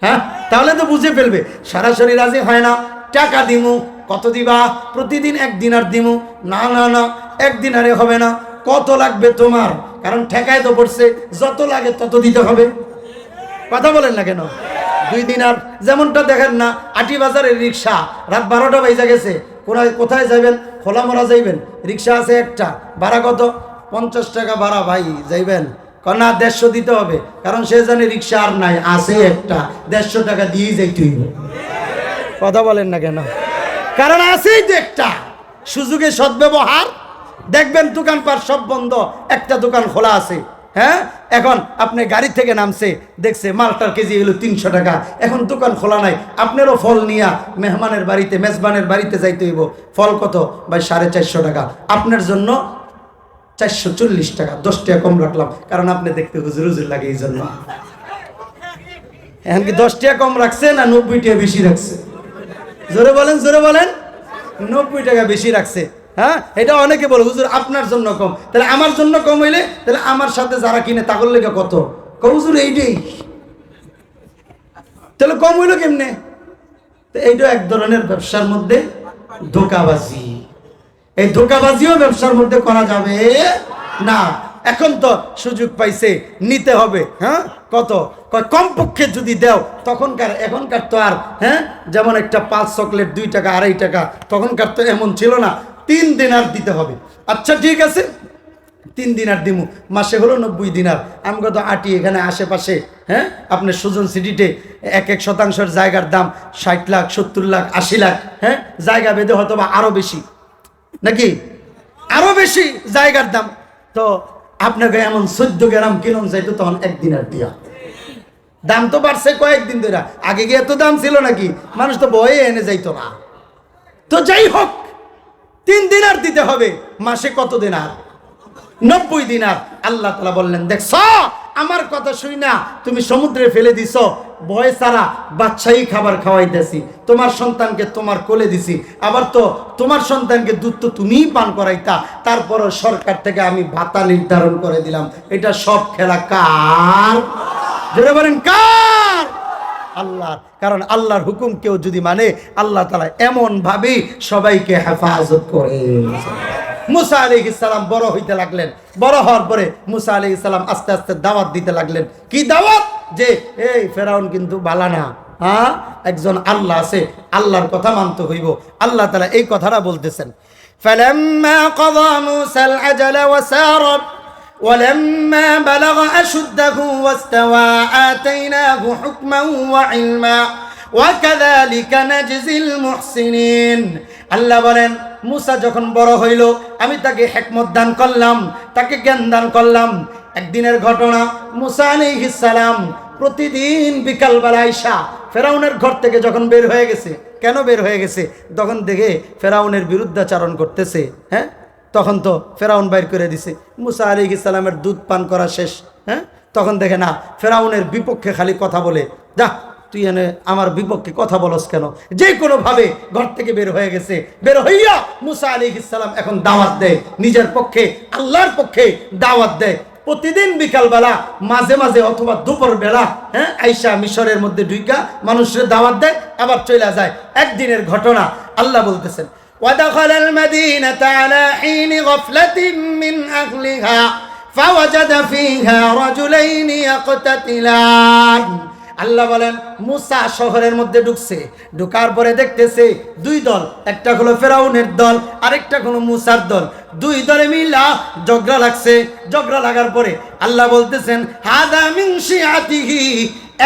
হ্যাঁ, তাহলে তো বুঝে ফেলবে। সরাসরি রাজি হয় না, টাকা দিমু। কত দিবা? প্রতিদিন 1 দিনার দিমু। না না না, 1 দিনারে হবে না। কত লাগবে তোমার? কারণ ঠেকায় তো পড়ছে, যত লাগে তত দিতে হবে। কথা বলেন না কেন? 2 দিনার। যেমনটা দেখেন না, আটি বাজারের রিক্সা, রাত 12টা বাজে গেছে, কোথায় যাবেন? খোলামরা যাইবেন, রিক্সা আছে একটা, ভাড়া কত? 50 টাকা ভাড়া। ভাই যাইবেন? না, 150 দিতে হবে, কারণ সে জানে রিক্সা আর নাই, আছে একটা, 150 টাকা দিয়েই যাইতে হইব। কথা বলেন না কেন? কারণ আছেই তো একটা। সুযোগে সদ্ব্যবহার। দেখবেন দোকানপাট সব বন্ধ, একটা দোকান খোলা আছে। হ্যাঁ, এখন আপনি গাড়ি থেকে নামছে, দেখছে মালটার কেজি হলো 300 টাকা, এখন দোকান খোলা নাই। আপনারও ফল নিয়া মেহমানের বাড়িতে, মেজবানের বাড়িতে যাইতে হইব। ফল কত? ভাই 450 টাকা। আপনার জন্য 440 টাকা, 10 টাকা কম রাখলাম, কারণ আপনি দেখতে হুজুর হুজুর লাগে, এই জন্য। এখন কি 10 টাকা কম রাখছে না 90 টাকা বেশি রাখছে? জোরে বলেন, জোরে বলেন। 90 টাকা বেশি রাখছে। হ্যাঁ, এটা অনেকে বলে হুজুর আপনার জন্য কম। তাহলে আমার জন্য কম হইলে তাহলে আমার সাথে যারা কিনে তাগর লেগে কত কম? হুজুর এইটাই। তাহলে কম হইলো কেমনে? তো এইটা এক ধরনের ব্যবসার মধ্যে ধোঁকাবাজি। এই ধোঁকাবাজিও ব্যবসার মধ্যে করা যাবে না। এখন তো সুযোগ পাইছে, নিতে হবে। হ্যাঁ, কত? কমপক্ষে যদি দেও তখনকার, এখনকার তো আর, হ্যাঁ, যেমন একটা 5 চকলেট 2 টাকা 2.5 টাকা, তখনকার তো এমন ছিল না। 3 দিনার দিতে হবে। আচ্ছা ঠিক আছে, 3 দিনার দিমু। মাসে হলো 90 দিনার। আমি কত আটি এখানে আশেপাশে, হ্যাঁ, আপনার সুজন সিটিতে 1 শতাংশের জায়গার দাম 60 লাখ 70 লাখ 80 লাখ। হ্যাঁ, জায়গা বেঁধে হয়তো বা আরো বেশি, নাকি আরো বেশি জায়গার দাম। তো আপনাকে এমন 14 গ্রাম কিনুন চাইতো, তখন 1 দিনার দিয়া। দাম তো বাড়ছে কয়েকদিন ধরে, আগে গিয়ে এত দাম ছিল নাকি? মানুষ তো বয়ে এনে যাইতো না। তো যাই হোক, 3 দিনার দিতে হবে। মাসে কত দিনার? 90 দিনার। আল্লাহ তাআলা বললেন, দেখছ আমার কথা শুই না তুমি সমুদ্রে ফেলে দিছ, ভয় ছাড়া বাদশাহী খাবার খাওয়াইতেছি, তোমার সন্তানকে তোমার কোলে দিছি, আবার তো তোমার সন্তানকে দুধ তো তুমিই পান করাইতা, তারপর সরকার থেকে আমি ভাতা নির্ধারণ করে দিলাম। এটা সব খেলা কার? যেটা বলেন কার? আল্লাহর। কারণ আল্লাহর হুকুম কেউ যদি মানে, আল্লাহ তাআলা এমন ভাবে সবাইকে হেফাজত করে। মুসা আলাইহিস সালাম বড় হইতে লাগলেন। বড় হওয়ার পরে মুসা আলাইহিস সালাম আস্তে আস্তে দাওয়াত দিতে লাগলেন। কি দাওয়াত? যে এই ফেরাউন কিন্তু বালা না, হ্যাঁ, একজন আল্লাহ আছে, আল্লাহর কথা মানতে হইব। আল্লাহ তাআলা এই কথাটা বলতেছেন, ফালাম্মা ক্বাদা মুসাল আজালা ওয়া সারা ولما بلغ أشده واستوى آتيناه حكما وعلما وكذلك نجزي المحسنين। আল্লাহ বলেন মুসা যখন বড় হইল আমি তাকে হিকমত দান করলাম, তাকে জ্ঞান দান করলাম। একদিনের ঘটনা, মুসা আলাইহিস সালাম প্রতিদিন বিকালবেলা আইসা ফেরাউনের ঘর থেকে যখন বের হয়ে গেছে, কেন বের হয়ে গেছে? তখন দেখে ফেরাউনের বিরুদ্ধাচারণ করতেছে। হ্যাঁ, তখন তো ফেরাউন বাইর করে দিছে। মুসা আলাইহিস সালামের দুধ পান করা শেষ। হ্যাঁ, তখন দেখে না ফেরাউনের বিপক্ষে খালি কথা বলে, যা তুই এনে আমার বিপক্ষে কথা বলস কেন? যে কোনো ভাবে ঘর থেকে বের হয়ে গেছে। বের হইয়া মুসা আলাইহিস সালাম এখন দাওয়াত দেয়, নিজের পক্ষে আল্লাহর পক্ষে দাওয়াত দেয়। প্রতিদিন বিকালবেলা, মাঝে মাঝে অথবা দুপুর বেলা, হ্যাঁ, আইসা মিশরের মধ্যে ঢুইকা মানুষের দাওয়াত দেয়, আবার চলে যায়। একদিনের ঘটনা আল্লাহ বলতেছেন, ওয়াদাখাল আল মাদিনাতা আলা হিন গাফলাতিন মিন আহলিহা ফাওয়াজাদা ফিহা রাজুলাইন ইয়াকতাতিলান। আল্লাহ বলেন মুসা শহরের মধ্যে ঢুকছে, ঢুকার পরে দেখতেছে দুই দল, একটা হলো ফেরাউনের দল, আরেকটা হলো মুসার দল। দুই দলে মিলা ঝগড়া লাগছে। ঝগড়া লাগার পরে আল্লাহ বলতেছেন হাদা মিন শিআতিহি,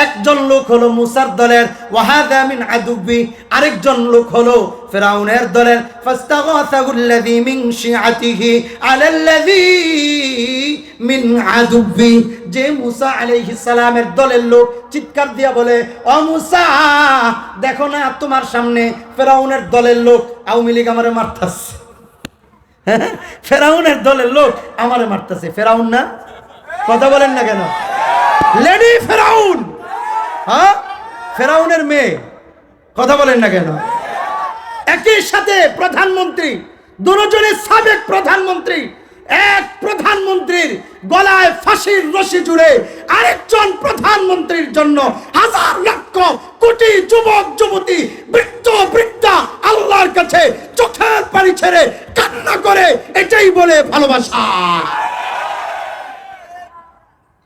একজন লোক হলো মুসার দলের, ওয়াহাদা মিন আদুবি, আরেকজন লোক হলো ফেরাউনের দলের। ফাস্তাগাসাহুল্লাযী মিন শিআতিহি আলাল্লাযী মিন আদুবি, যে মুসা আলাইহিস সালামের দলের লোক চিৎকার দিয়া বলে, ও মুসা দেখো না তোমার সামনে ফেরাউনের দলের লোক আওয়ামী লীগ আমারে মারতাছে। ফেরাউনের দলের লোক আমারে মারতাছে। ফেরাউন না? কথা বলেন না কেন? লেডি ফেরাউন, হ্যাঁ, ফেরাউনের মেয়ে। কথা বলেন না কেন? একই সাথে প্রধানমন্ত্রী, দুজনের সাবেক প্রধানমন্ত্রী। এক প্রধানমন্ত্রীর গলায় ফাঁসির রশি জুড়ে আরেকজন প্রধানমন্ত্রীর জন্য হাজার লক্ষ কোটি যুবক যুবতী, বৃদ্ধ বৃদ্ধা আল্লাহর কাছে চোখের পানি ছেড়ে কান্না করে, এটাই বলে ভালোবাসা।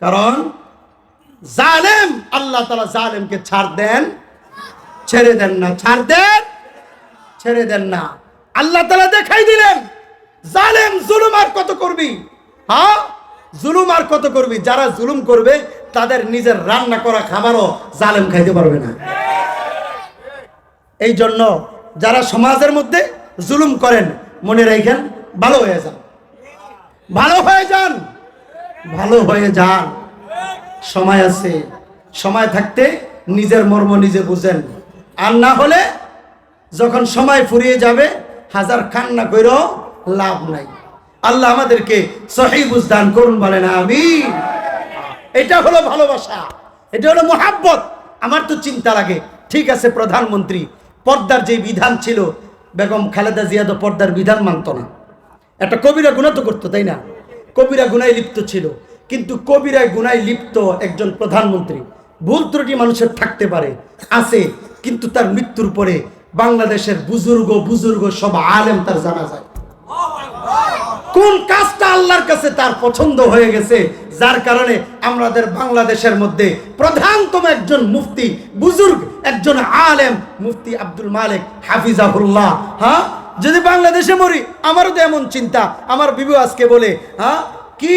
কারণ জালেম, আল্লাহ তাআলা জালেমকে ছাড় দেন, ছেড়ে দেন না, ছাড় দেন, ছেড়ে দেন না। আল্লাহ তাআলা দেখাই দিলেন জালেম জুলুম আর কত করবি? হ্যাঁ, জুলুম আর কত করবি? যারা জুলুম করবে তাদের নিজের রান্না করা খাবারও জালেম খাইতে পারবে না। এই জন্য যারা সমাজের মধ্যে জুলুম করেন মনে রাখেন, ভালো হয়ে যান, ভালো হয়ে যান, ভালো হয়ে যান। সময় আছে, সময় থাকতে নিজের মর্ম নিজে বুঝেন। আর না হলে যখন সময় ফুরিয়ে যাবে হাজার কান্না কইরো লাভ নাই। আল্লাহ আমাদেরকে সহিহ বুঝ দান করুন, বলেন আমিন। এটা হলো ভালোবাসা, এটা হলো মুহাব্বত। আমার তো চিন্তা লাগে, ঠিক আছে প্রধানমন্ত্রী, পর্দার যে বিধান ছিল, বেগম খালেদা জিয়া তো পর্দার বিধান মানত না। একটা কবিরা গুনাহ তো করতো, তাই না? কবিরা গুনায় লিপ্ত ছিল, কিন্তু কবিরা গুনায় লিপ্ত একজন প্রধানমন্ত্রী, ভুল ত্রুটি মানুষের থাকতে পারে, আছে, কিন্তু তার মৃত্যুর পরে বাংলাদেশের বুজুর্গ সব আলেম তার জানা যায় কোন কাজটা আল্লাহর কাছে তার পছন্দ হয়ে গেছে, যার কারণে আমাদের বাংলাদেশের মধ্যে প্রধানতম একজন মুফতি, বুজুর্গ একজন আলেম, মুফতি আব্দুল মালিক হাফিজাহুল্লাহ। হ্যাঁ, যদি বাংলাদেশে মরি, আমারও তো এমন চিন্তা। আমার বিবু আজকে বলে, হ্যাঁ, কি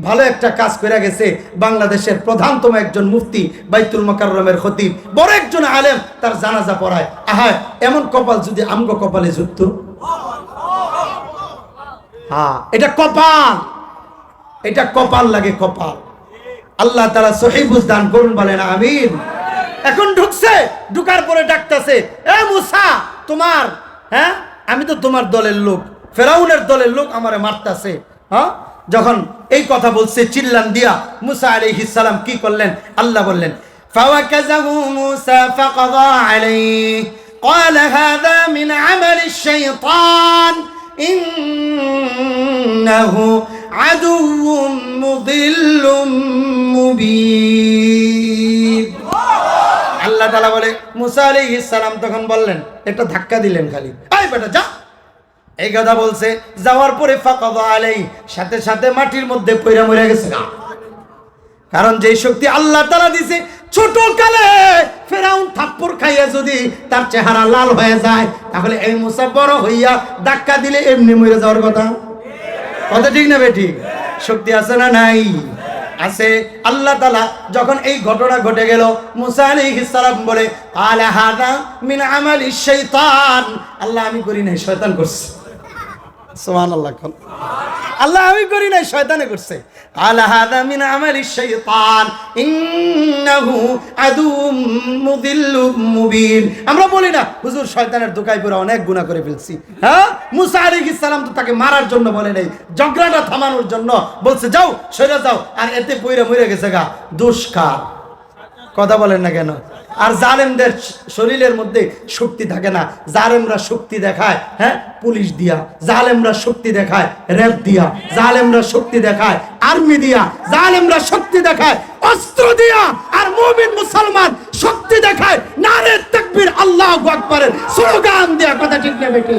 ভালো একটা কাজ করে গেছে, বাংলাদেশের প্রধানতম একজন মুফতি, বাইতুল মুকাররমের খতিব, বড় একজন আলেম, তার জানাজা পড়ায়। আহা, এমন কপাল যদি আমগো কপালে যুক্ত। হ্যাঁ, এটা কপাল, এটা কপাল লাগে, কপাল। আল্লাহ তাআলা সহিহ বুঝ দান করুন, বলেন আমিন। এখন ঢুকছে, ঢুকার পরে ডাকতেছে, এ মুসা তোমার, হ্যাঁ, আমি তো তোমার দলের লোক, ফেরাউনের দলের লোক আমারে মারতাছে। হ্যাঁ, যখন এই কথা বলছে চিল্লান দিয়া, মুসা আলাইহিস সালাম কি করলেন? আল্লাহ বললেন ফাওয়াকাযাহু মুসা ফাকাযা আলাইহি ক্বালা হাযা মিন আমালিশ শাইতান ইন্নাহু আদুউম মুদিল্লুম মুবিন। আল্লাহ তাআলা বলে, মুসা আলাইহিস সালাম তখন বললেন, একটা ধাক্কা দিলেন খালি, এই বেটা যা। এই কথা বলছে, যাওয়ার পরে ফাকাদা আলাই, সাথে সাথে মাটির মধ্যে পইরা মরে গেছে। কারণ যেই শক্তি আল্লাহ তাআলা দিছে, ছোট কালে ফেরাউন থাপ্পড় খাইয়া যদি তার চেহারা লাল হয়ে যায়, তাহলে এই মুসা বড় হইয়া ধাক্কা দিলে এমনি মরে যাওয়ার কথা। কথা ঠিক না বেঠিক? শক্তি আছে না নাই? আছে। আল্লাহ তাআলা যখন এই ঘটনা ঘটে গেল, মুসা আলাইহিস সালাম বলে আলা হাদা মিন আমালি শাইতান, আল্লাহ আমি করি নাই, শয়তান করছে। সুবহানাল্লাহ। আল্লাহ আমি করি নাই, শয়তানে করছে। আলা হাদা মিন আমালি শাইতান ইন্নাহু আদুম মুদিল্লুম মুবিন। আমরা বলি না হুজুর শয়তানের দোকায় পড়ে অনেক গুনাহ করে ফেলছি। হ্যাঁ, মুসা আলাইহিস সালাম তো তাকে মারার জন্য বলে নাই, ঝগড়াটা থামানোর জন্য বলছে যাও সরে যাও, আর এতে পইরা মরে গেছে গা। দুষ্কার কথা বলেন না কেন? আর জালেমদের শরীরের মধ্যে শক্তি থাকে না। জালেমরা শক্তি দেখায় হ্যাঁ পুলিশ দিয়া, জালেমরা শক্তি দেখায় র্যাব দিয়া, জালেমরা শক্তি দেখায় আর্মি দিয়া, জালেমরা শক্তি দেখায় অস্ত্র দিয়া, আর মুমিন মুসলমান শক্তি দেখায় নারে তাকবীর আল্লাহু আকবারের স্লোগান দিয়া। কথা ঠিক না বেটি?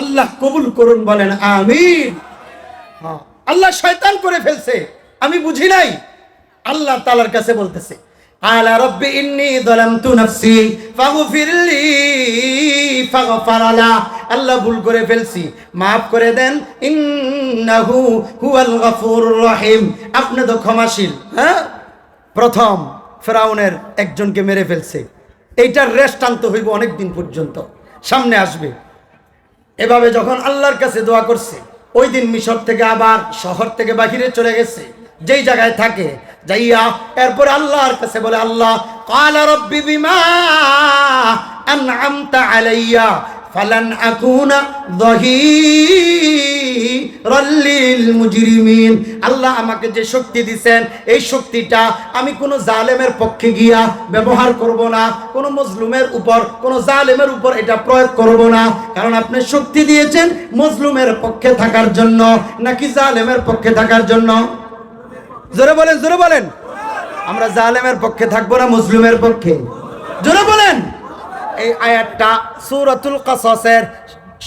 আল্লাহ কবুল করুন, বলেন আমিন। আল্লাহ শয়তান করে ফেলছে, আমি বুঝি নাই। আল্লাহ তাআলার কাছে বলতেছে আলা রাব্বি ইন্নী যালামতু নাফসি ফাগফিরলি ফাগফারালা, আল্লাহ ভুল করে ফেলছি, মাফ করে দেন। ইন্নাহু হুয়াল গফুরুর রহিম, আপনি তো ক্ষমাশীল। হ্যাঁ, প্রথম ফেরাউনের একজনকে মেরে ফেলছে, এইটার রেস্ট টানতে হইব অনেক দিন পর্যন্ত, সামনে আসবে। এভাবে যখন আল্লাহর কাছে দোয়া করছে, ওই দিন মিশর থেকে আবার শহর থেকে বাহিরে চলে গেছে, যেই জায়গায় থাকে যাইয়া এরপর আল্লাহর কাছে বলে আল্লাহ ক্বালা রাব্বি বিমা আনআমতা আলাইয়া ফালান আকুনা যাহিরাল লিল মুজরিমিন। আল্লাহ আমাকে যে শক্তি দিবেন, এই শক্তিটা আমি কোনো জালেমের পক্ষে গিয়া ব্যবহার করব না, কোনো মজলুমের উপর, কোনো জালেমের উপর এটা প্রয়োগ করব না। কারণ আপনি শক্তি দিয়েছেন মজলুমের পক্ষে থাকার জন্য নাকি জালেমের পক্ষে থাকার জন্য? জোরে বলেন, জোরে বলেন। আমরা জালেমের পক্ষে থাকবো না মজলুমের পক্ষে? জোরে বলেন। এই আয়াতটা সূরাতুল কাসাসের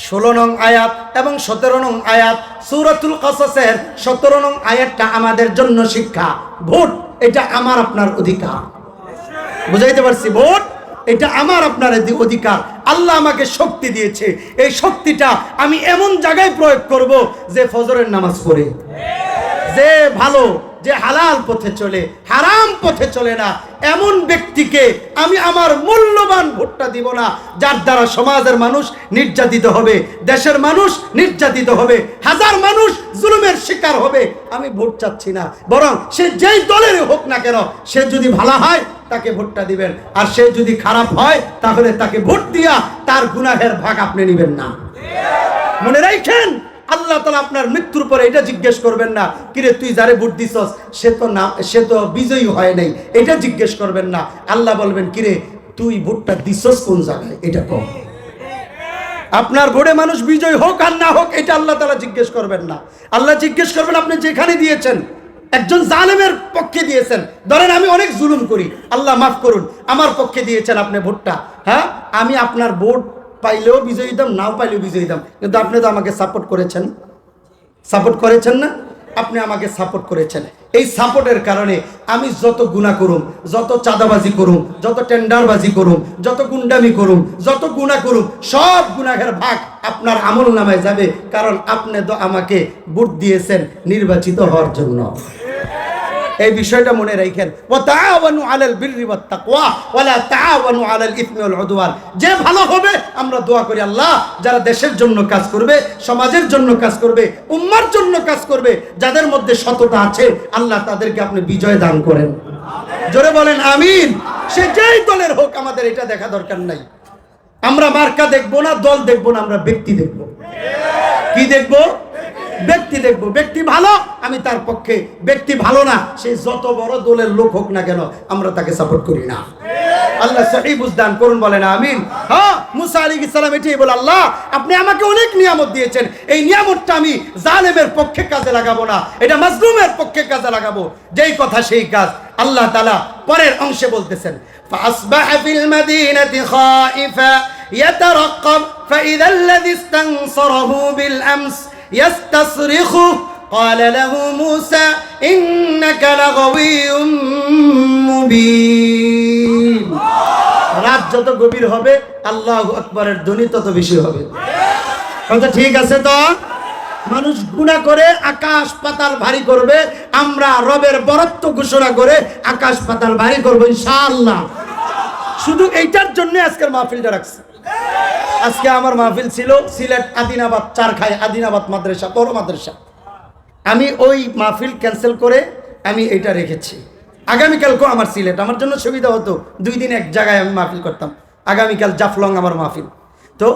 16 নং আয়াত এবং 17 নং আয়াত। সূরাতুল কাসাসের 17 নং আয়াতটা আমাদের জন্য শিক্ষা। ভোট এটা আমার আপনার অধিকার, বুঝাইতে পারছি? ভোট এটা আমার আপনার অধিকার। আল্লাহ আমাকে শক্তি দিয়েছে, এই শক্তিটা আমি এমন জায়গায় প্রয়োগ করব যে ফজরের নামাজ পড়ে, যে ভালো, যে হালাল পথে চলে, হারাম পথে চলে না, এমন ব্যক্তিকে আমি আমার মূল্যবান ভোটটা দিব না, যার দ্বারা সমাজের মানুষ নির্যাতিত হবে, দেশের মানুষ নির্যাতিত হবে, হাজার মানুষ জুলুমের শিকার হবে। আমি ভোট চাচ্ছি না, বরং সে যেই দলের হোক না কেন, সে যদি ভালো হয় তাকে ভোটটা দিবেন, আর সে যদি খারাপ হয় তাহলে তাকে ভোট দিয়া তার গুনাহের ভাগ আপনি নেবেন না। মনে রাখেন, আল্লাহ তাআলা আপনার মৃত্যুর পরে এটা জিজ্ঞেস করবেন না, কিরে তুই যারে ভোট দিছস সে তো বিজয়ী হয় নাই, এটা জিজ্ঞেস করবেন না। আল্লাহ বলবেন কিরে তুই ভোটটা দিছস কোন জায়গায়, এটা কম। আপনার ভোটে মানুষ বিজয় হোক আর না হোক এটা আল্লাহ তাআলা জিজ্ঞেস করবেন না। আল্লাহ জিজ্ঞেস করবেন আপনি যেখানে দিয়েছেন, একজন জালেমের পক্ষে দিয়েছেন, ধরেন আমি অনেক জুলুম করি, আল্লাহ মাফ করুন, আমার পক্ষে দিয়েছেন আপনি ভোটটা, হ্যাঁ আমি আপনার ভোট পাইলেও বিজয়ী দাম, নাও পাইলেও বিজয়ী দাম, কিন্তু আপনি তো আমাকে সাপোর্ট করেছেন, সাপোর্ট করেছেন না? আপনি আমাকে সাপোর্ট করেছেন, এই সাপোর্টের কারণে আমি যত গুনাহ করুম, যত চাঁদাবাজি করুম, যত টেন্ডারবাজি করুম, যত গুন্ডামি করুম, যত গুনাহ করুম, সব গুনাহের ভাগ আপনার আমল নামায় যাবে, কারণ আপনি তো আমাকে ভোট দিয়েছেন নির্বাচিত হওয়ার জন্য। এই বিষয়টা মনে রাখেন। ওয়া তাআওয়ানু আলাল বিররি ওয়াত তাকওয়া ওয়া লা তাআওয়ানু আলাল ইসমি ওয়াল উদওয়ান। যে ভালো হবে আমরা দোয়া করি আল্লাহ যারা দেশের জন্য কাজ করবে, সমাজের জন্য কাজ করবে, উম্মার জন্য কাজ করবে, যাদের মধ্যে সততা আছে আল্লাহ তাদেরকে আপনি বিজয় দান করেন। জোরে বলেন আমিন। সে যেই দলের হোক আমাদের এটা দেখা দরকার নাই। আমরা মার্কা দেখবো না, দল দেখবো না, আমরা ব্যক্তি দেখব। কি দেখবো? ব্যক্তি দেখবো। ব্যক্তি ভালো আমি তার পক্ষে, ব্যক্তি ভালো না সে যত বড় দলের লোক হোক না কেন আমরা তাকে সাপোর্ট করি না। আল্লাহ সহিহ বুঝদান করুন, বলেন আমিন। হ্যাঁ, মুসা আলাইহিস সালাম এটাই বলে আল্লাহ আপনি আমাকে অনেক নিয়ামত দিয়েছেন, এই নিয়ামতটা আমি জালেমের পক্ষে কাজে লাগাবো না, এটা মাজলুমের পক্ষে কাজে লাগাবো। যেই কথা সেই কাজ। আল্লাহ তাআলা পরের অংশে বলতেছেন ফাসবাহা ফিল মাদিনাতি খাইফা ইয়াতারাক্কাব ফাইযা আল্লাযী ইস্তানসারাহু বিল আমস يستصرخه قال له موسى إنك لغوي মুবিন। রাত যত গভীর হবে আল্লাহু আকবারের ধ্বনি তত বেশি হবে। কথা ঠিক আছে তো? মানুষ গুনাহ করে আকাশ পাতাল ভারী করবে, আমরা রবের বরত্ব ঘোষণা করে আকাশ পাতাল ভারী করব ইনশাআল্লাহ। শুধু এইটার জন্য আজকের মাহফিলটা রাখছি। আজকে আমার মাহফিল ছিল সিলেট আদিনাবাদ চারখাই আদিনাবাদ মাদ্রাসা, বড় মাদ্রাসা। আমি ওই মাহফিল ক্যান্সেল করে আমি এটা রেখেছি। আগামীকালকেও আমার সিলেট, আমার জন্য সুবিধা হতো 2 দিন এক জায়গায় আমি মাহফিল করতাম। আগামীকাল জাফলং আমার মাহফিল। তো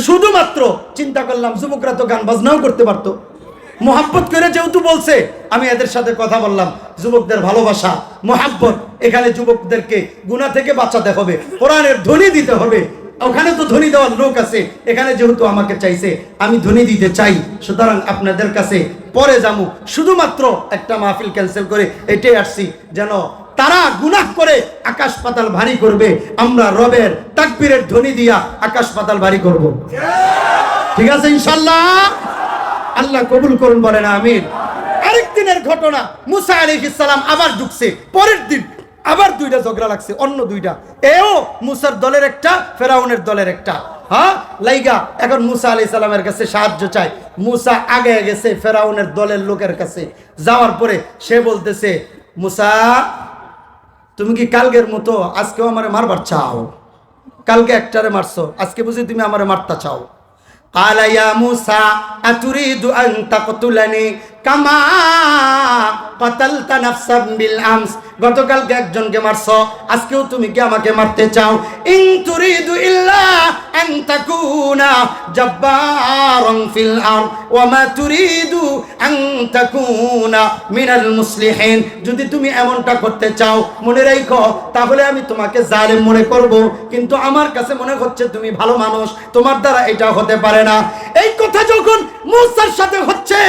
শুধুমাত্র চিন্তা করলাম যুবকরা তো গান বাজনাও করতে পারতো, মোহাব্বত করে যেহেতু বলছে আমি এদের সাথে কথা বললাম। যুবকদের ভালোবাসা মোহাব্বত, এখানে যুবকদেরকে গুনাহ থেকে বাঁচাতে হবে, কোরআনের ধ্বনি দিতে হবে। ওখানে তো ধ্বনি দেওয়ার লোক আছে, এখানে যেহেতু আমাকে চাইছে আমি ধ্বনি দিতে চাই, সুতরাং আপনাদের কাছে পরে যাবো। শুধুমাত্র একটা মাহফিল ক্যান্সেল করে এটাই আসছি, যেন তারা গুনাহ করে আকাশ পাতাল ভারী করবে, আমরা রবের তাকবীরের ধ্বনি দিয়া আকাশ পাতাল ভারী করব। ঠিক আছে ইনশাআল্লাহ? আল্লাহ কবুল করুন, বলেন আমিন। আরেকদিনের ঘটনা, মুসা আলাইহিস সালাম আবার ঢুকছে, পরের দিন আবার 2টা ঝগড়া লাগছে, অন্য 2টা। এও মুসার দলের একটা, ফেরাউনের দলের একটা। হ্যাঁ লাইগা এখন মুসা আলাইহিস সালামের কাছে সাহায্য চায়। মুসা আগে গেছে ফেরাউনের দলের লোকের কাছে, যাওয়ার পরে সে বলতেছে, মুসা তুমি কি কালকের মতো আজকেও আমারে মারবার চাও? কালকে একটারে মারছো, আজকে বুঝি তুমি আমারে মারতে চাও? قال يا موسى أتريد أن تقتلني كما قتلت نفسا بالأمس। গতকালকে একজনকে মারছো, আজকেও তুমি কি আমাকে মারতে চাও? ইন তুরিদু ইল্লা আন তাকুনা জাব্বারান ফিল আরদ ওয়া মা তুরিদু আন তাকুনা মিনাল মুসলিহিন। যদি তুমি এমনটা করতে চাও মনে রাখো, তাহলে আমি তোমাকে জালেম মনে করব, কিন্তু আমার কাছে মনে হচ্ছে তুমি ভালো মানুষ, তোমার দ্বারা এটা হতে পারে না। এই কথা যখন মুসার সাথে হচ্ছে,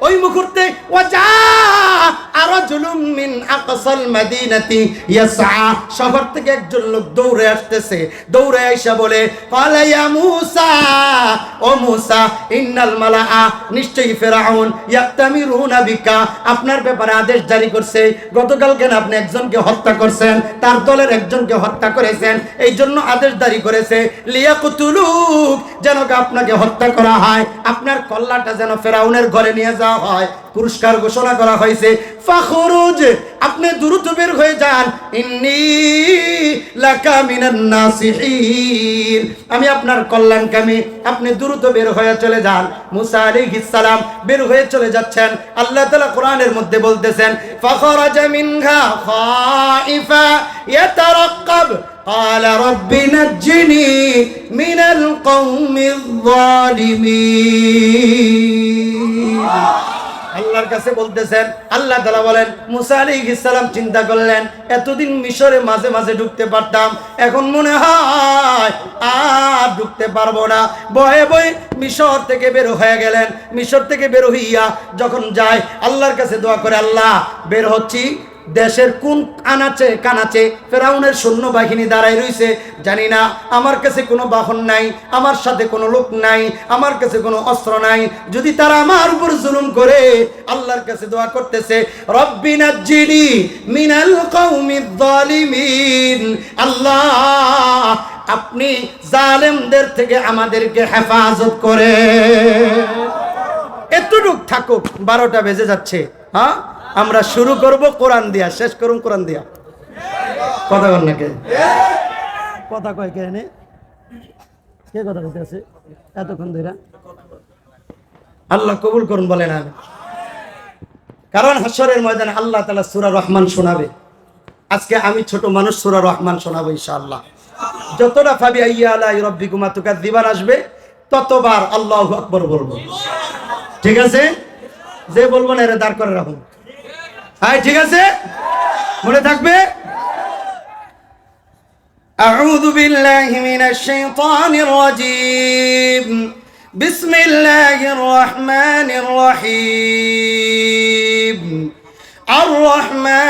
ওই মুহূর্তে ওয়াজা আরাজুলুম মিন আকসাল মাদিনাতি ইয়াসআ, শহর থেকে একজন লোক দৌড়ে আসতেছে। দৌড়ে আইসা বলে, ক্বালা ইয়া মূসা, ও মূসা, ইন্নাল মালাআ, নিশ্চয়ই ফিরআউন, ইয়াতামিরুনা বিকা, আপনার ব্যাপারে আদেশ জারি করছে। গতকাল কেন আপনি একজনকে হত্যা করছেন, তার দলের একজনকে হত্যা করেছেন, এই জন্য আদেশ জারি করেছে লিয়াকতুলুক, যেন আপনাকে হত্যা করা হয়, আপনার কল্লাটা যেন ফিরআউনের ঘরে নিয়ে যাওয়া হয়। পুরস্কার ঘোষণা করা হয়েছে, ফাখরুজ, আপনি দ্রুত বের হয়ে যান, ইন্নী লাকা মিনান নাসিহিন, আমি আপনার কল্যাণকামী, আপনি দ্রুত বের হয়ে চলে যান। মুসা আলাইহিস সালাম বের হয়ে চলে যাচ্ছেন। আল্লাহ তাআলা কোরআনের মধ্যে বলতেছেন, ফাখরাজা মিনহা খাইফা ইয়াতারাক্কাব قال رب نجني من القوم الظالمين। আল্লাহর কাছে বলতেছেন, আল্লাহ তাআলা বলেন, মুসা আলাইহিস সালাম চিন্তা করলেন, এতদিন মিশরে মাঝে মাঝে ঢুকতে পারতাম, এখন মনে হয় আর ঢুকতে পারবো না। ভয়ে ভয়ে মিশর থেকে বের হয়ে গেলেন। মিশর থেকে বের হইয়া যখন যায় আল্লাহর কাছে দোয়া করে, আল্লাহ বের হচ্ছি, দেশের কোন আনাচে কানাচে ফেরাউনের সৈন্যবাহিনী দাঁড়ায় রইছে, জানি না, আমার কাছে কোনো বাহন নাই, আমার সাথে কোনো লোক নাই, আমার কাছে কোনো অস্ত্র নাই, যদি তারা আমার উপর জুলুম করে। আল্লাহর কাছে দোয়া করতেছে, রব্বি নাজ্জিনি মিনাল কওমিজ জালিমিন, আল্লাহ আপনি জালেমদের থেকে আমাদেরকে হেফাজত করে। এতটুক থাকুক, 12টা বেজে যাচ্ছে। হ্যাঁ, আমরা শুরু করব কোরআন দিয়া, শেষ করুন কোরআন দিয়া। কথা বল না কে? কথা কয় কে? এনে কে কথা বলতে আছে এতক্ষণ ধরে? আল্লাহ কবুল করুন, বলেন আমি। কারণ হাশরের ময়দানে আল্লাহ তাআলা সূরা রহমান শোনাবে। আজকে আমি ছোট মানুষ, সূরা রহমান শোনাবো ইনশাআল্লাহ। যতটা ফাবি আইয়া আলা রাব্বিকুমা তুকাযযিবান আসবে, ততবার আল্লাহু আকবার বলবো। ঠিক আছে? যে বলবো না এর দাঁড় করে রাখুন। হ্যাঁ ঠিক আছে, মনে থাকবে। আউযু বিল্লাহি মিনাশ শাইতানির রাজীম, বিসমিল্লাহির রহমানির রহিম। আর রহমান